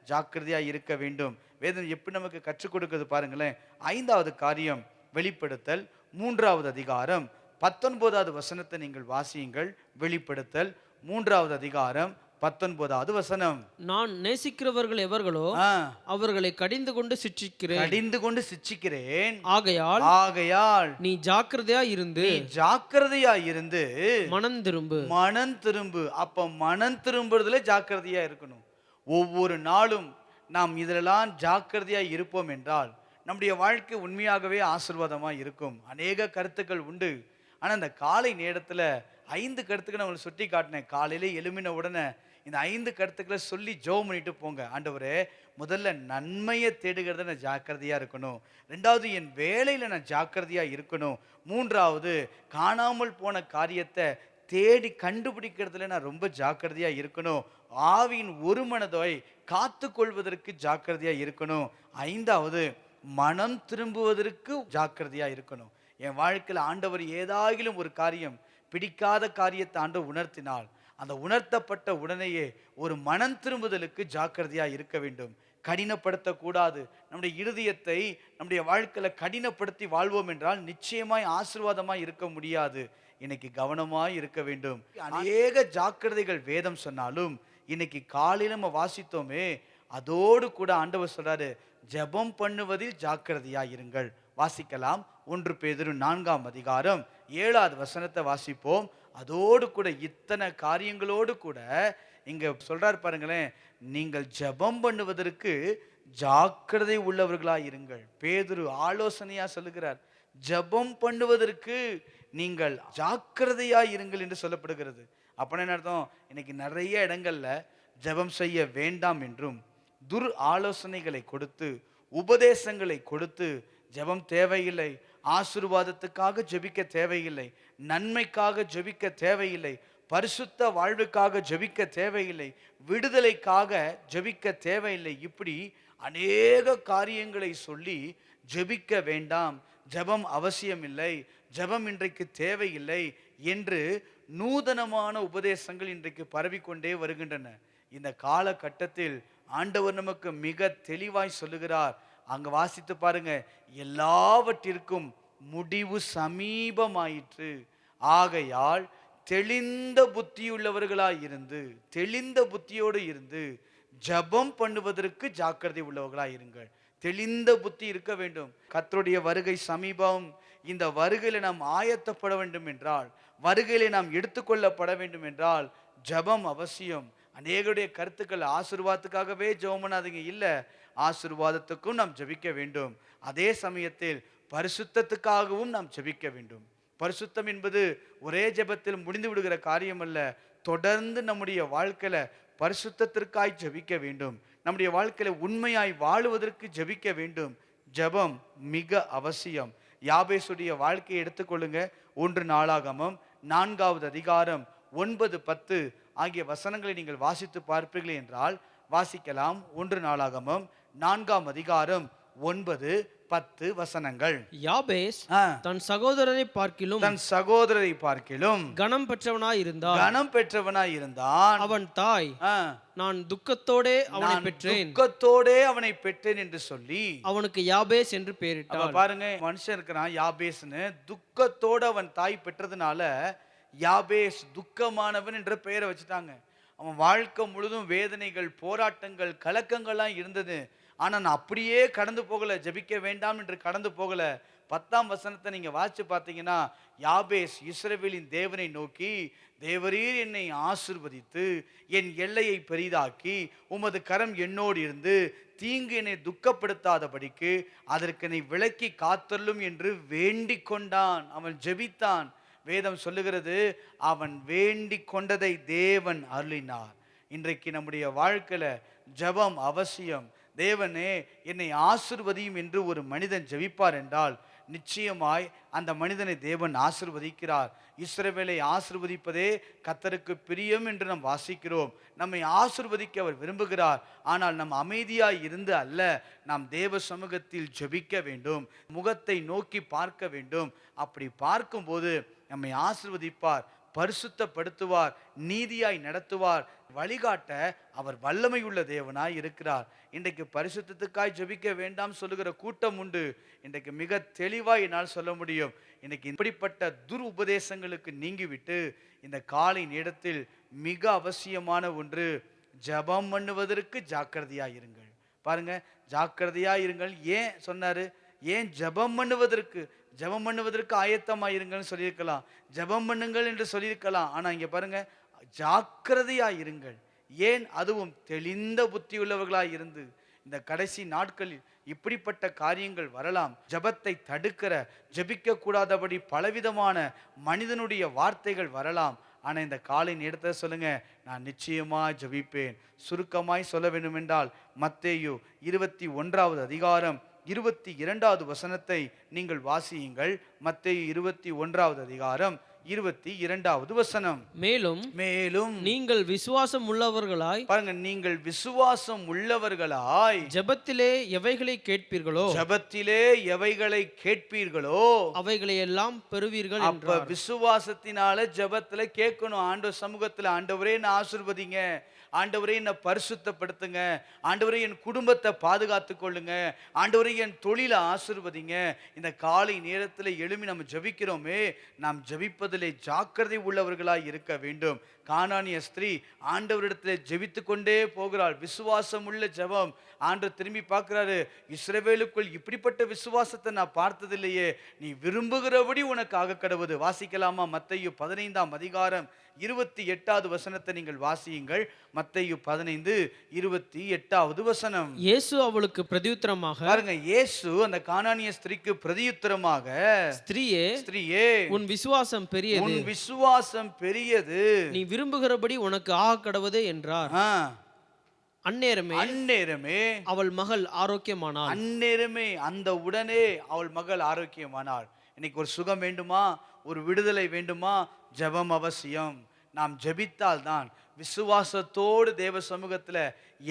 ஜாக்கிரதையா இருக்க வேண்டும். வேதம் எப்படி நமக்கு கற்றுக் கொடுக்கிறது பாருங்களேன். 5வது காரியம், வெளிப்படுத்தல் 3வது அதிகாரம் 19வது வசனத்தை நீங்கள் வாசியுங்கள். வெளிப்படுத்தல் 3வது அதிகாரம் 19வது வசனம். நான் நேசிக்கிறவர்கள் எவர்களோ அவர்களை கடிந்து கொண்டு சிட்சிக்கிறேன். ஆகையால் நீ ஜாக்கிரதையா இருந்து மனம் திரும்பு. அப்ப மனம் திரும்புறதுல ஜாக்கிரதையா இருக்கணும். ஒவ்வொரு நாளும் நாம் இதெல்லாம் ஜாக்கிரதையா இருப்போம் என்றால் நம்முடைய வாழ்க்கை உண்மையாகவே ஆசீர்வாதமா இருக்கும். அநேக கருத்துக்கள் உண்டு. ஆனா இந்த காலை நேரத்துல 5 கருத்துக்களை நான் சுட்டி காட்டினேன். காலையில எழுமின உடனே இந்த 5 கருத்துக்களை சொல்லி ஜெபம் பண்ணிட்டு போங்க. ஆண்டவரே, முதல்ல நன்மையை தேடுகிறத நான் ஜாக்கிரதையா இருக்கணும். ரெண்டாவது, என் வேலையில நான் ஜாக்கிரதையா இருக்கணும். மூன்றாவது, காணாமல் போன காரியத்தை தேடி கண்டுபிடிக்கிறதுல நான் ரொம்ப ஜாக்கிரதையா இருக்கணும். ஆவியின் ஒரு மனதை காத்து கொள்வதற்கு ஜாக்கிரதையா இருக்கணும். 5வது, மனம் திரும்புவதற்கு ஜாக்கிரதையா இருக்கணும். என் வாழ்க்கையில் ஆண்டவர் ஏதாகிலும் ஒரு காரியம், பிடிக்காத காரியத்தை ஆண்டவர் உணர்த்தினால் அந்த உணர்த்தப்பட்ட உடனேயே ஒரு மனம் திரும்புதலுக்கு ஜாக்கிரதையா இருக்க வேண்டும். கடினப்படுத்தக்கூடாது. நம்முடைய இருதயத்தை நம்முடைய வாழ்க்கையில கடினப்படுத்தி வாழ்வோம் என்றால் நிச்சயமாய் ஆசீர்வாதமாய் இருக்க முடியாது. இன்னைக்கு கவனமாய் இருக்க வேண்டும். அநேக ஜாக்கிரதைகள் வேதம் சொன்னாலும் இன்னைக்கு காலையில நம்ம வாசித்தோமே, அதோடு கூட ஆண்டவர் சொல்றாரு, ஜெபம் பண்ணுவதில் ஜாக்கிரதையாயிருங்கள். வாசிக்கலாம். 1 பேதுரு 4ஆம் அதிகாரம் 7வது வசனத்தை வாசிப்போம். அதோடு கூட இத்தனை காரியங்களோடு கூட இங்க சொல்றாரு பாருங்களேன், நீங்கள் ஜெபம் பண்ணுவதற்கு ஜாக்கிரதை உள்ளவர்களாயிருங்கள். பேதுரு ஆலோசனையா சொல்லுகிறார், ஜெபம் பண்ணுவதற்கு நீங்கள் ஜாக்கிரதையாயிருங்கள் என்று சொல்லப்படுகிறது. அப்ப என்ன அர்த்தம்? இன்னைக்கு நிறைய இடங்கள்ல ஜெபம் செய்ய வேண்டாம் என்றும் துர் ஆலோசனைகளை கொடுத்து உபதேசங்களை கொடுத்து ஜெபம் தேவையில்லை, ஆசீர்வாதத்துக்காக ஜெபிக்க தேவையில்லை, நன்மைக்காக ஜெபிக்க தேவையில்லை, பரிசுத்த வாழ்வுக்காக ஜெபிக்க தேவையில்லை, விடுதலைக்காக ஜெபிக்க தேவையில்லை, இப்படி அநேக காரியங்களை சொல்லி ஜெபிக்க வேண்டாம், ஜெபம் அவசியமில்லை, ஜெபம் இன்றைக்கு தேவையில்லை என்று நூதனமான உபதேசங்கள் இன்றைக்கு பரவிக்கொண்டே வருகின்றன. இந்த காலகட்டத்தில் ஆண்டவர் நமக்கு மிக தெளிவாய் சொல்லுகிறார். அங்க வாசித்து பாருங்க, எல்லாவற்றிற்கும் முடிவு சமீபமாயிற்று, ஆகையால் தெளிந்த புத்தியுள்ளவர்களாய் இருந்து, தெளிந்த புத்தியோடு இருந்து ஜெபம் பண்ணுவதற்கு ஜாக்கிரதை உள்ளவர்களாய் இருங்கள். தெளிந்த புத்தி இருக்க வேண்டும். கர்த்தருடைய வருகை சமீபம். இந்த வருகையில நாம் ஆயத்தப்பட வேண்டும் என்றால், வருகையில நாம் எடுத்துக்கொள்ளப்பட வேண்டும் என்றால் ஜெபம் அவசியம். அநேகருடைய கருத்துக்கள் ஆசீர்வாதத்துக்காகவே ஜெபம் பண்ணாதீங்க, இல்ல, ஆசீர்வாதத்துக்கும் நாம் ஜெபிக்க வேண்டும். அதே சமயத்தில் பரிசுத்தத்துக்காகவும் நாம் ஜெபிக்க வேண்டும். பரிசுத்தம் என்பது ஒரே ஜெபத்தில் முடிந்து விடுகிற காரியம் அல்ல. தொடர்ந்து நம்முடைய வாழ்க்கையில பரிசுத்தத்திற்காய் ஜெபிக்க வேண்டும். நம்முடைய வாழ்க்கையில உண்மையாய் வாழுவதற்கு ஜெபிக்க வேண்டும். ஜெபம் மிக அவசியம். யாபேசுடைய வாழ்க்கையை எடுத்துக்கொள்ளுங்க. 1 நாளாகமம் 4வது அதிகாரம் 9, 10 ஆகிய வசனங்களை நீங்கள் வாசித்து பார்ப்பீர்கள் என்றால் வாசிக்கலாம். 1 நாளாகமம் 4ஆம் அதிகாரம் 9, 10 வசனங்கள். யாபேஸ் தன் சகோதரரை பார்க்கிலும் கனம் பெற்றவனாய் இருந்தான். அவன் தாய், நான் துக்கத்தோடே அவனை பெற்றேன் என்று சொல்லி அவனுக்கு யாபேஸ் என்று பெயரிட்டாள். பாருங்க, மனுஷன் இருக்கிறான் யாபேஸ்னு, துக்கத்தோடு அவன் தாய் பெற்றதுனால யாபேஸ் துக்கமானவன் என்ற பெயரை வச்சுட்டாங்க. அவன் வாழ்க்கை முழுதும் வேதனைகள், போராட்டங்கள், கலக்கங்கள்லாம் இருந்தது. ஆனா நான் அப்படியே கடந்து போகல, ஜெபிக்க வேண்டாம் என்று கடந்து போகல. 10ஆம் வசனத்தை நீங்க வாசிச்சு பார்த்தீங்கன்னா, யாபேஸ் இஸ்ரவேலின் தேவனை நோக்கி, தேவரீர் என்னை ஆசீர்வதித்து என் எல்லையை பெரிதாக்கி உமது கரம் என்னோடு இருந்து தீங்கு என்னை துக்கப்படுத்தாதபடிக்கு அதற்கு என்னை விலக்கி காத்தள்ளும் என்று வேண்டிக் கொண்டான். அவன் ஜெபித்தான். வேதம் சொல்லுகிறது, அவன் வேண்டிக் கொண்டதை தேவன் அருளினார். இன்றைக்கு நம்முடைய வாழ்க்கையில ஜெபம் அவசியம். தேவனே என்னை ஆசீர்வதியும் என்று ஒரு மனிதன் ஜெபிப்பார் என்றால் நிச்சயமாய் அந்த மனிதனை தேவன் ஆசீர்வதிக்கிறார். இஸ்ரவேலை ஆசீர்வதிப்பதே கர்த்தருக்கு பிரியம் என்று நாம் வாசிக்கிறோம். நம்மை ஆசீர்வதிக்க அவர் விரும்புகிறார். ஆனால் நாம் அமைதியாய் இருந்து அல்ல, நாம் தேவ சமூகத்தில் ஜெபிக்க வேண்டும், முகத்தை நோக்கி பார்க்க வேண்டும். அப்படி பார்க்கும்போது நம்மை ஆசீர்வதிப்பார், பரிசுத்தப்படுத்துவார், நீதியாய் நடத்துவார், வழிகாட்ட அவர் வல்லமையுள்ள தேவனாய் இருக்கிறார். இன்றைக்கு பரிசுத்தத்துக்காய் ஜெபிக்க வேண்டாம் சொல்லுகிற கூட்டம் உண்டு. இன்றைக்கு மிக தெளிவாய் என்னால் சொல்ல முடியும். இன்னைக்கு இப்படிப்பட்ட துர் உபதேசங்களுக்கு நீங்கிவிட்டு இந்த காலை நேரத்தில் மிக அவசியமான ஒன்று, ஜெபம் பண்ணுவதற்கு ஜாக்கிரதையாய் இருங்கள். பாருங்க, ஜாக்கிரதையாய் இருங்கள். ஏன் சொன்னாரு? ஏன் ஜெபம் பண்ணுவதற்கு ஆயத்தமாயிருங்கள்னு சொல்லியிருக்கலாம், ஜெபம் பண்ணுங்கள் என்று சொல்லியிருக்கலாம். ஆனா இங்க பாருங்க, ஜாக்கிரதையாயிருங்கள். ஏன்? அதுவும் தெளிந்த புத்தி உள்ளவர்களாய் இருந்து. இந்த கடைசி நாட்களில் இப்படிப்பட்ட காரியங்கள் வரலாம். ஜெபத்தை தடுக்கிற, ஜெபிக்க கூடாதபடி பலவிதமான மனிதனுடைய வார்த்தைகள் வரலாம். ஆனா இந்த காலை நேரத்தை சொல்லுங்க, நான் நிச்சயமா ஜெபிப்பேன். சுருக்கமாய் சொல்ல வேண்டும் என்றால் மத்தேயு 21வது அதிகாரம் 22வது வசனத்தை நீங்கள் வாசியுங்கள். மத்தேயு 21வது அதிகாரம் 22வது வசனம். மேலும் நீங்கள் விசுவாசம் உள்ளவர்களாய், பாருங்க, நீங்கள் விசுவாசம் உள்ளவர்களாய் ஜெபத்திலே எவைகளை கேட்பீர்களோ அவைகளை எல்லாம் பெறுவீர்கள். அப்ப விசுவாசத்தினால ஜெபத்துல கேட்கணும். ஆண்டவர் சமூகத்துல, ஆண்டவரே என்ன ஆசீர்வதிங்க, ஆண்டவரே என்னை பரிசுத்தப்படுத்துங்க, ஆண்டவரே என் குடும்பத்தை பாதுகாத்து கொள்ளுங்க, ஆண்டவரே என் தொழிலை ஆசீர்வதிங்க. இந்த காலை நேரத்தில் எழுப்பி நம்ம ஜெபிக்கிறோமே, நாம் ஜெபிப்பது என்பதிலே ஜாக்கிரதை உள்ளவர்களாய் இருக்க வேண்டும். கானானிய ஸ்திரீ ஆண்டவரிடத்திலே ஜெபித்து கொண்டே போகிறாள். விசுவாசம் உள்ள ஜெபம். ஆண்டவர் திரும்பி பார்க்கிறாரு, இஸ்ரவேலுக்குள் இப்படிப்பட்ட விசுவாசத்தை நான் பார்த்ததில்லையே, நீ விரும்புகிறபடி உனக்கு ஆக கடவுது. வாசிக்கலாமா? மத்தேயு 15ஆம் அதிகாரம் 28வது வசனத்தை நீங்கள் வாசியுங்கள். மத்தேயு 15:28 வசனம். இயேசு அவளுக்கு பிரதியுத்தரமாக, பாருங்க, இயேசு அந்த கானானிய ஸ்திரீக்கு பிரதியுத்தரமாக, ஸ்திரீயே, ஸ்திரீயே, உன் விசுவாசம் பெரியது, உன் விசுவாசம் பெரியது, நீ விரும்புகிறபடி உனக்கு ஆக கடவுது என்றார். அந்நேரமே அவள் மகள் ஆரோக்கியமானாள். அந்நேரமே, அந்த உடனே அவள் மகள் ஆரோக்கியமானாள். இன்னைக்கு ஒரு சுகம் வேண்டுமா, ஒரு விடுதலை வேண்டுமா? ஜெபம் அவசியம். நாம் ஜெபித்தால் தான், விசுவாசத்தோடு தேவ சமூகத்தில்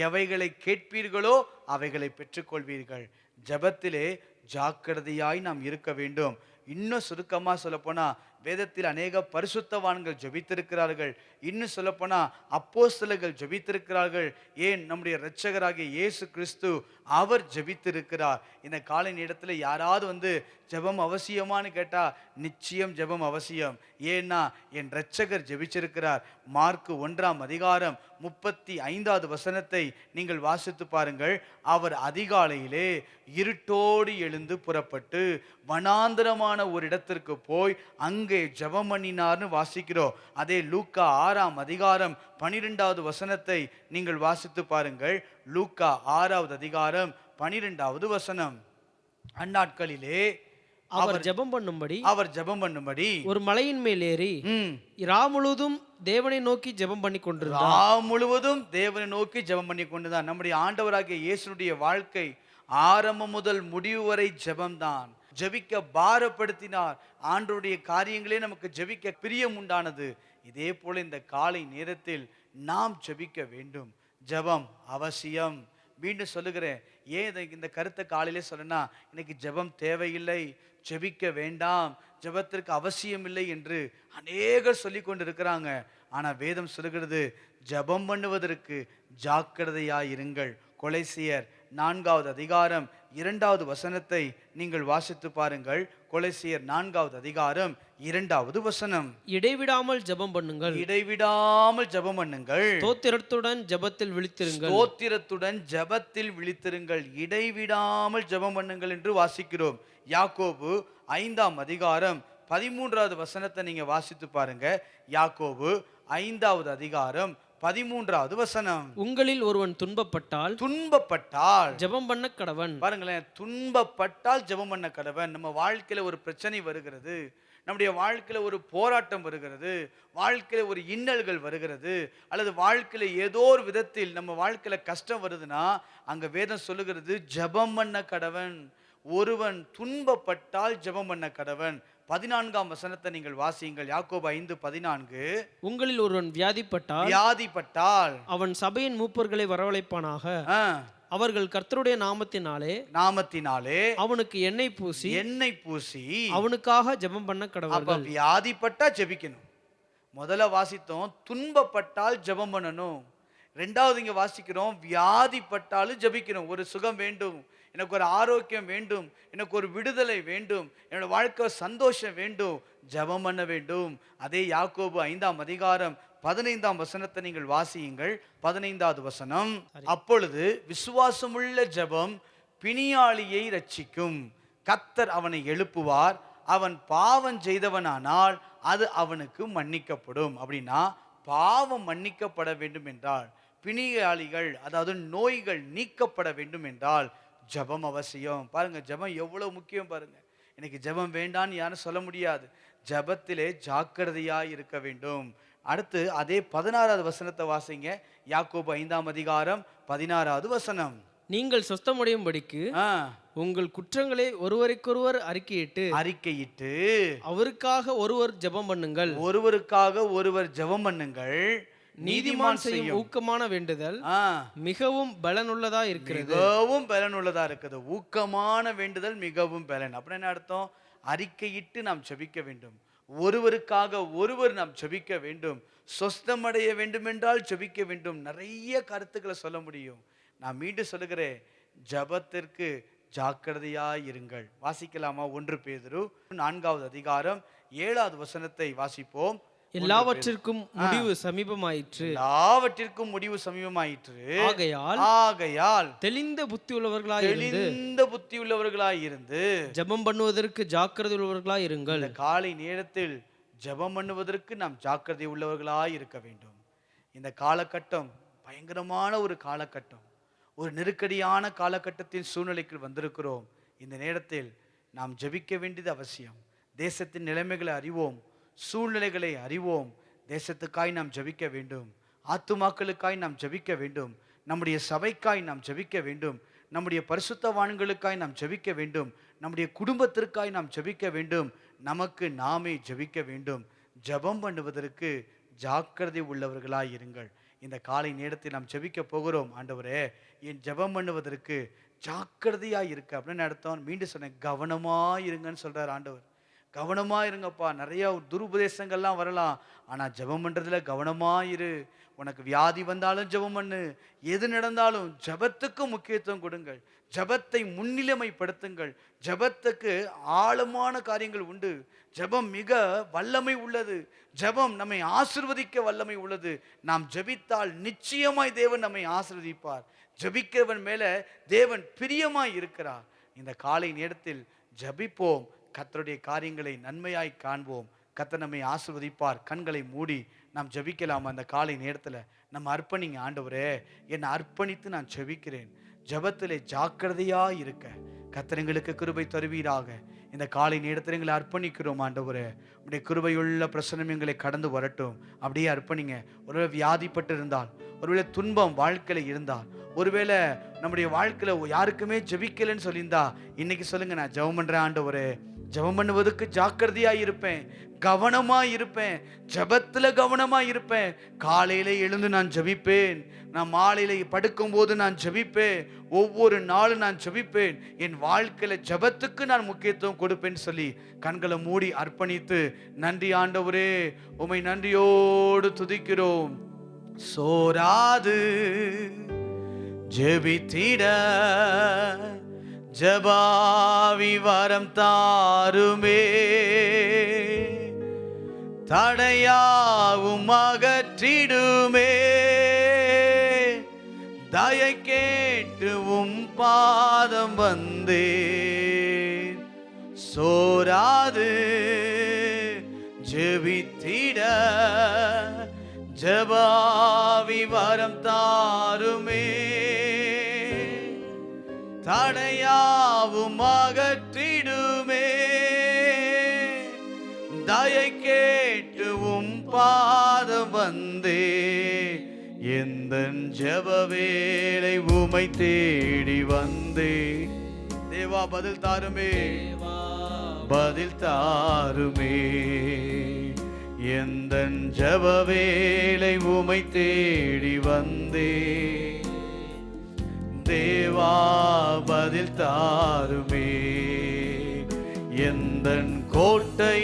எவைகளை கேட்பீர்களோ அவைகளை பெற்றுக்கொள்வீர்கள். ஜெபத்திலே ஜாக்கிரதையாய் நாம் இருக்க வேண்டும். இன்னும் சுருக்கமா சொல்லப்போனா, வேதத்தில் அநேக பரிசுத்தவான்கள் ஜெபித்திருக்கிறார்கள். இன்னும் சொல்லப்போனா அப்போஸ்தலர்கள் ஜெபித்திருக்கிறார்கள். ஏன், நம்முடைய இரட்சகராகிய இயேசு கிறிஸ்து அவர் ஜெபித்திருக்கிறார். இந்த காலை நேரத்தில் யாராவது ஜெபம் அவசியமானு கேட்டா, நிச்சயம் ஜெபம் அவசியம். ஏன்னா என் இரட்சகர் ஜெபிச்சிருக்கிறார். மார்க்கு 1ஆம் அதிகாரம் 35வது வசனத்தை நீங்கள் வாசித்து பாருங்கள். அவர் அதிகாலையிலே இருட்டோடு எழுந்து புறப்பட்டு வனாந்தரமான ஒரு இடத்திற்கு போய் அங்கே ஜெபம் பண்ணினார்னு வாசிக்கிறோம். அதே லூக்கா 6ஆம் அதிகாரம் 12வது வசனத்தை நீங்கள் வாசித்து பாருங்கள். லூக்கா 6வது அதிகாரம் 12வது வசனம். அந்நாட்களிலே அவர் ஜெபம் பண்ணும்படி ஒரு மலையின் மேல் ஏறி இரா முழுவதும் தேவனை நோக்கி ஜெபம் பண்ணி கொண்டிருந்தார். நம்முடைய ஆண்டவராகிய இயேசுடைய வாழ்க்கை ஆரம்பம் முதல் முடிவு வரை ஜெபம்தான். ஜெபிக்க பாரப்படுத்தினார். ஆண்டவருடைய காரியங்களே நமக்கு ஜெபிக்க பிரியம் உண்டானது. இதே போல இந்த காலை நேரத்தில் நாம் ஜெபிக்க வேண்டும். ஜெபம் அவசியம். மீண்டும் சொல்லுகிறேன், ஏன் இந்த கருத்தை காலையிலே சொல்லனா, இன்னைக்கு ஜெபம் தேவையில்லை, ஜெபிக்க வேண்டாம், ஜெபத்திற்கு அவசியம் இல்லை என்று அநேகர் சொல்லி கொண்டு இருக்கிறாங்க. ஆனா வேதம் சொல்லுகிறது, ஜெபம் பண்ணுவதற்கு ஜாக்கிரதையாயிருங்கள். கொலைசியர் 4வது அதிகாரம் 2வது வசனத்தை நீங்கள் வாசித்து பாருங்கள். கொலைசியர் 4வது அதிகாரம் 2வது வசனம். இடைவிடாமல் ஜெபம் பண்ணுங்கள், ஸ்தோத்திரத்துடன் ஜெபத்தில் விழித்திருங்கள், இடைவிடாமல் ஜெபம் பண்ணுங்கள் என்று வாசிக்கிறோம். யாக்கோபு 5ஆம் அதிகாரம் 13வது வசனத்தை நீங்க வாசித்து பாருங்க. யாக்கோபு 5வது அதிகாரம் 13வது வசனம். உங்களில் ஒருவன் துன்பப்பட்டால் ஜெபம் பண்ண கடவன். பாருங்களேன், துன்பப்பட்டால் ஜெபம் பண்ண கடவன். நம்ம வாழ்க்கையில ஒரு பிரச்சனை வருகிறது, நம்முடைய வாழ்க்கையில ஒரு போராட்டம் வருகிறது, வாழ்க்கையில ஒரு இன்னல்கள் வருகிறது, அல்லது வாழ்க்கையில ஏதோ ஒரு விதத்தில் நம்ம வாழ்க்கையில கஷ்டம் வருதுன்னா, அங்க வேதம் சொல்லுகிறது ஜெபம் பண்ண கடவன். ஒருவன் துன்பப்பட்டால் ஜெபம் பண்ண கடவன். 14ஆம் வசனத்தை நீங்கள் வாசியுங்கள். யாக்கோபு 5:14. உங்களில் ஒருவன் வியாதிப்பட்டால் அவன் சபையின் மூப்பர்களை வரவழைப்பானாக, அவர்கள் கர்த்தருடைய நாமத்தினாலே அவனுக்கு எண்ணெய் பூசி அவனுக்காக ஜெபம் பண்ண கடவர்கள். வியாதிப்பட்டா ஜெபிக்கணும். முதல்ல வாசித்தோம், துன்பப்பட்டால் ஜெபம் பண்ணணும். ரெண்டாவது இங்க வாசிக்கிறோம், வியாதிப்பட்டாலும் ஜெபிக்கணும். ஒரு சுகம் வேண்டும், எனக்கு ஒரு ஆரோக்கியம் வேண்டும், எனக்கு ஒரு விடுதலை வேண்டும், என்னோட வாழ்க்கை சந்தோஷம் வேண்டும், ஜெபம் பண்ண வேண்டும். அதே யாக்கோபு 5ஆம் அதிகாரம் 15ஆம் வசனத்தை நீங்கள் வாசியுங்கள். 15வது வசனம். அப்பொழுது விசுவாசமுள்ள ஜெபம் பிணியாளியை ரட்சிக்கும், கர்த்தர் அவனை எழுப்புவார், அவன் பாவம் செய்தவனானால் அது அவனுக்கு மன்னிக்கப்படும். அப்படின்னா பாவம் மன்னிக்கப்பட வேண்டும் என்றால், பிணியாளிகள் அதாவது நோய்கள் நீக்கப்பட வேண்டும் என்றால் ஜெபம் அவசியம். பாருங்க, ஜெபம் எவ்வளவு முக்கியம் பாருங்க. இன்னைக்கு ஜெபம் வேண்டான்னு யாரும் சொல்ல முடியாது. ஜெபத்திலே ஜாக்கிரதையாய் இருக்க வேண்டும். அடுத்து அதே 16வது வசனத்தை வாசிங்க. யாக்கோபு 5ஆம் அதிகாரம் 16வது வசனம். நீங்கள் சொஸ்தமடையும்படிக்கு உங்கள் குற்றங்களை ஒருவருக்கொருவர் அறிக்கையிட்டு அவருக்காக ஒருவர் ஜெபம் பண்ணுங்கள். நீதிமான் செய்யும் ஊக்கமான வேண்டுதல் மிகவும் பலனுள்ளதா இருக்கிறது. ஊக்கமான வேண்டுதல் மிகவும் பலன். அப்படின்னு என்ன அர்த்தம்? அறிக்கையிட்டு நாம் ஜெபிக்க வேண்டும். ஒருவருக்காக ஒருவர் நாம் ஜெபிக்க வேண்டும். சொஸ்தமடைய வேண்டும் என்றால் ஜெபிக்க வேண்டும். நிறைய கருத்துக்களை சொல்ல முடியும். நான் மீண்டும் சொல்லுகிறேன், ஜெபத்திற்கு ஜாக்கிரதையாய் இருங்கள். வாசிக்கலாமா? 1 பேதுரு 4வது அதிகாரம் 7வது வசனத்தை வாசிப்போம். எல்லாவற்றிற்கும் முடிவு சமீபமாயிற்று. எல்லாவற்றிற்கும் முடிவு சமீபமாயிற்று. ஆகையால் தெளிந்த புத்தி உள்ளவர்களாய் இருந்து ஜெபம் பண்ணுவதற்கு ஜாக்கிரதை உள்ளவர்களாய் இருங்கள். இந்த காலை நேரத்தில் ஜெபம் பண்ணுவதற்கு நாம் ஜாக்கிரதை உள்ளவர்களாய் இருக்க வேண்டும். இந்த காலகட்டம் பயங்கரமான ஒரு காலகட்டம், ஒரு நெருக்கடியான காலகட்டத்தின் சூழ்நிலைக்கு வந்திருக்கிறோம். இந்த நேரத்தில் நாம் ஜெபிக்க வேண்டியது அவசியம். தேசத்தின் நிலைமைகளை அறிவோம், சூழ்நிலைகளை அறிவோம். தேசத்துக்காய் நாம் ஜெபிக்க வேண்டும், ஆத்துமாக்களுக்காய் நாம் ஜெபிக்க வேண்டும், நம்முடைய சபைக்காய் நாம் ஜெபிக்க வேண்டும், நம்முடைய பரிசுத்தவான்களுக்காய் நாம் ஜெபிக்க வேண்டும், நம்முடைய குடும்பத்திற்காய் நாம் ஜெபிக்க வேண்டும், நமக்கு நாமே ஜெபிக்க வேண்டும். ஜெபம் பண்ணுவதற்கு ஜாக்கிரதை உள்ளவர்களாய் இருங்கள். இந்த காலை நேரத்தில் நாம் ஜெபிக்க போகிறோம். ஆண்டவரே, என் ஜெபம் பண்ணுவதற்கு ஜாக்கிரதையாக இருக்க அப்படின்னு அர்த்தம். மீண்டும் சொன்னேன், கவனமாக இருங்கன்னு சொல்கிறார் ஆண்டவர். கவனமாக இருங்கப்பா. நிறைய துருபதேசங்கள்லாம் வரலாம், ஆனால் ஜெபம் பண்ணுறதுல கவனமாக இரு. உனக்கு வியாதி வந்தாலும் ஜெபம் பண்ணு, எது நடந்தாலும் ஜெபத்துக்கு முக்கியத்துவம் கொடுங்கள், ஜெபத்தை முன்னிலைமைப்படுத்துங்கள். ஜெபத்துக்கு ஆழமான காரியங்கள் உண்டு. ஜெபம் மிக வல்லமை உள்ளது. ஜெபம் நம்மை ஆசீர்வதிக்க வல்லமை உள்ளது. நாம் ஜெபித்தால் நிச்சயமாய் தேவன் நம்மை ஆசீர்வதிப்பார். ஜெபிக்கிறவன் மேல தேவன் பிரியமாய் இருக்கிறார். இந்த காலை நேரத்தில் ஜெபிப்போம், கர்த்தருடைய காரியங்களை நன்மையாய் காண்போம். கர்த்தர் நம்மை ஆசீர்வதிப்பார். கண்களை மூடி நாம் ஜெபிக்கலாம். அந்த காலை நேரத்தில் நம்ம அர்ப்பணிங்க. ஆண்டவரே, என்னை அர்ப்பணித்து நான் ஜெபிக்கிறேன். ஜெபத்திலே ஜாக்கிரதையாக இருக்க கர்த்தர் எங்களுக்கு கிருபை தருவீராக. இந்த காலை நேரத்தில் எங்களை அர்ப்பணிக்கிறோம். ஆண்டவரே, உடைய கிருபையுள்ள பிரசனம் எங்களை கடந்து வரட்டும். அப்படியே அர்ப்பணிங்க. ஒருவேளை வியாதிப்பட்டு இருந்தால், ஒருவேளை துன்பம் வாழ்க்கையில் இருந்தால், ஒருவேளை நம்முடைய வாழ்க்கையில் யாருக்குமே ஜெபிக்கலன்னு சொல்லியிருந்தா, இன்னைக்கு சொல்லுங்க, நான் ஜெபம் பண்றேன் ஆண்டவரே. ஜெபம் பண்ணுவதற்கு ஜாக்கிரதையா இருப்பேன், கவனமா இருப்பேன், ஜெபத்துல கவனமா இருப்பேன். காலையில எழுந்து நான் ஜெபிப்பேன், நான் மாலையில படுக்கும் போது நான் ஜெபிப்பேன், ஒவ்வொரு நாளும் நான் ஜெபிப்பேன். என் வாழ்க்கையில ஜெபத்துக்கு நான் முக்கியத்துவம் கொடுப்பேன்னு சொல்லி கண்களை மூடி அர்ப்பணித்து, நன்றி ஆண்டவரே, உம்மை நன்றியோடு துதிக்கிறோம். சோராது ஜெபித்திட ஜபாவி வரம் தாருமே, தடையாவும் அகற்றிடுமே, தயை கேட்டுவும் பாதம் வந்தே. சோராது ஜெபித்திட ஜபாவி வரம் தாருமே, தடையாவும் அகற்றிடுமே, தயை கேட்டுவும் பாதம் வந்தே. எந்தன் ஜெப வேளை உமை தேடி வந்தே. தேவா பதில் தாருமே, பதில் தாருமே. எந்தன் ஜெப வேளை உமை தேடி வந்தே. தேவா பதில் தாருமே. எந்தன் கோட்டை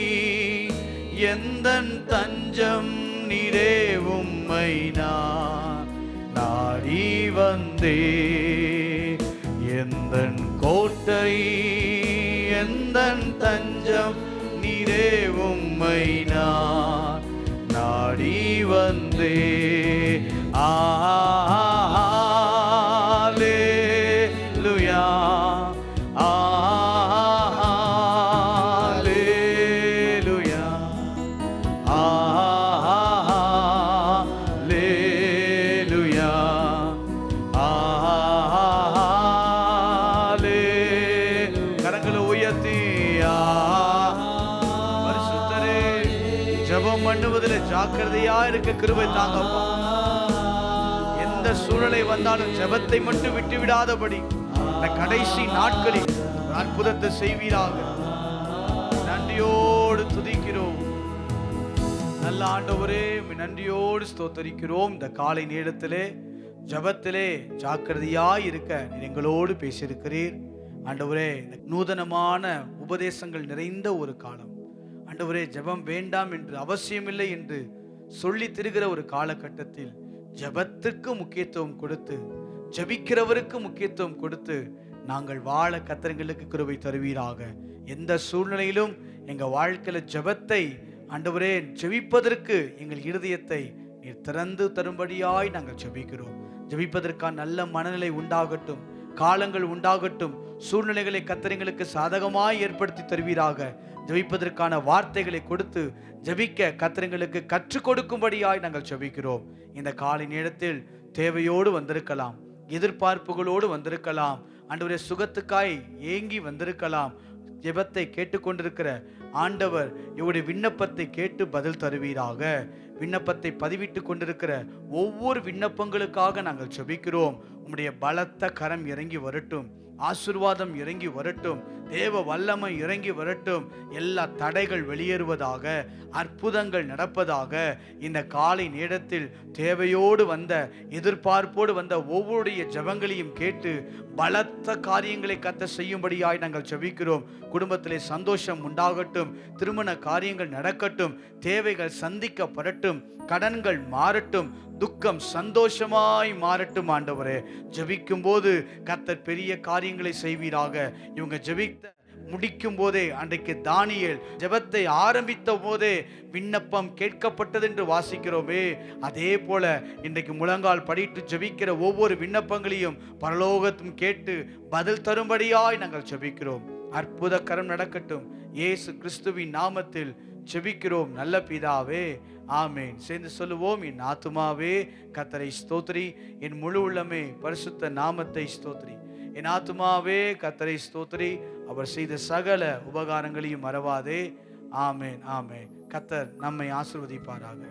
எந்தன் தஞ்சம் நீரே, உம்மை நான் நாடி வந்தே. எந்தன் கோட்டை எந்தன் தஞ்சம் நீரே, உம்மை நான் நாடி வந்தே. ஜாக்கிரதையா இருக்க கிருபை தாங்கப்பா. எந்த சூழ்நிலை வந்தாலும் ஜெபத்தை மட்டும் விட்டு விடாதபடி இந்த கடைசி நாட்களில் அற்புதத்தை செய்வீராக. நன்றியோடு துதிக்கிறோம் நல்ல ஆண்டவரே, நன்றியோடு ஸ்தோத்தரிக்கிறோம். இந்த காலை நேரத்திலே ஜெபத்திலே ஜாக்கிரதையா இருக்க நீர் எங்களோடு பேசியிருக்கிறீர் ஆண்டவரே. நூதனமான உபதேசங்கள் நிறைந்த ஒரு காலம் ஆண்டவரே. ஜெபம் வேண்டாம் என்று அவசியமில்லை என்று சொல்லி திரிகிற ஒரு காலகட்டத்தில் ஜெபத்துக்கு முக்கியத்துவம் கொடுத்து, ஜெபிக்கிறவருக்கு முக்கியத்துவம் கொடுத்து நாங்கள் வாழ கர்த்தர் எங்களுக்கு கிருபை தருவீராக. எந்த சூழ்நிலையிலும் எங்க வாழ்க்கையில ஜெபத்தை ஆண்டவரே ஜெபிப்பதற்கு எங்கள் இருதயத்தை நீர் திறந்து தரும்படியாய் நாங்கள் ஜெபிக்கிறோம். ஜெபிப்பதற்கான நல்ல மனநிலை உண்டாகட்டும், காலங்கள் உண்டாகட்டும், சூழ்நிலைகளை கர்த்தருக்கு சாதகமாய் ஏற்படுத்தி தருவீராக. ஜெபிப்பதற்கான வார்த்தைகளை கொடுத்து ஜெபிக்க கர்த்தருக்கு கற்றுக் கொடுக்கும்படியாய் நாங்கள் ஜெபிக்கிறோம். இந்த காலை நேரத்தில் தேவையோடு வந்திருக்கலாம், எதிர்பார்ப்புகளோடு வந்திருக்கலாம், ஆண்டவரே சுகத்துக்காய் ஏங்கி வந்திருக்கலாம். ஜெபத்தை கேட்டுக்கொண்டிருக்கிற ஆண்டவர் இவருடைய விண்ணப்பத்தை கேட்டு பதில் தருவீராக. விண்ணப்பத்தை பதிவிட்டு கொண்டிருக்கிற ஒவ்வொரு விண்ணப்பங்களுக்காக நாங்கள் ஜெபிக்கிறோம். உம்முடைய பலத்த கரம் இறங்கி வரட்டும், ஆசீர்வாதம் இறங்கி வரட்டும், தேவ வல்லமை இறங்கி வரட்டும். எல்லா தடைகள் வெளியேறுவதாக, அற்புதங்கள் நடப்பதாக. இந்த காலை நேரத்தில் தேவையோடு வந்த, எதிர்பார்ப்போடு வந்த ஒவ்வொருடைய ஜெபங்களையும் கேட்டு பலத்த காரியங்களை கர்த்தர் செய்யும்படியாய் நாங்கள் ஜெபிக்கிறோம். குடும்பத்திலே சந்தோஷம் உண்டாகட்டும், திருமண காரியங்கள் நடக்கட்டும், தேவைகள் சந்திக்கப்படட்டும், கடன்கள் மாறட்டும், துக்கம் சந்தோஷமாய் மாறட்டும். ஆண்டவரே, ஜெபிக்கும் போது கர்த்தர் பெரிய காரியங்களை செய்வீராக. இவங்க ஜெபித்த முடிக்கும் போதே, அன்றைக்கு தானியேல் ஜெபத்தை ஆரம்பித்த போதே விண்ணப்பம் கேட்கப்பட்டது என்று வாசிக்கிறோமே, அதே போல இன்றைக்கு முழங்கால் படிட்டு ஜெபிக்கிற ஒவ்வொரு விண்ணப்பங்களையும் பரலோகத்தும் கேட்டு பதில் தரும்படியாய் நாங்கள் ஜெபிக்கிறோம். அற்புத கரம் நடக்கட்டும். இயேசு கிறிஸ்துவின் நாமத்தில் ஜெபிக்கிறோம் நல்ல பிதாவே, ஆமேன். சேர்ந்து சொல்லுவோம். என் ஆத்துமாவே கர்த்தரை ஸ்தோத்திரி, என் முழு உள்ளமே பரிசுத்த நாமத்தை ஸ்தோத்திரி. என் ஆத்துமாவே கர்த்தரை ஸ்தோத்திரி, அவர் செய்த சகல உபகாரங்களையும் மறவாதே. ஆமேன், ஆமேன். கர்த்தர் நம்மை ஆசீர்வதிப்பாராக.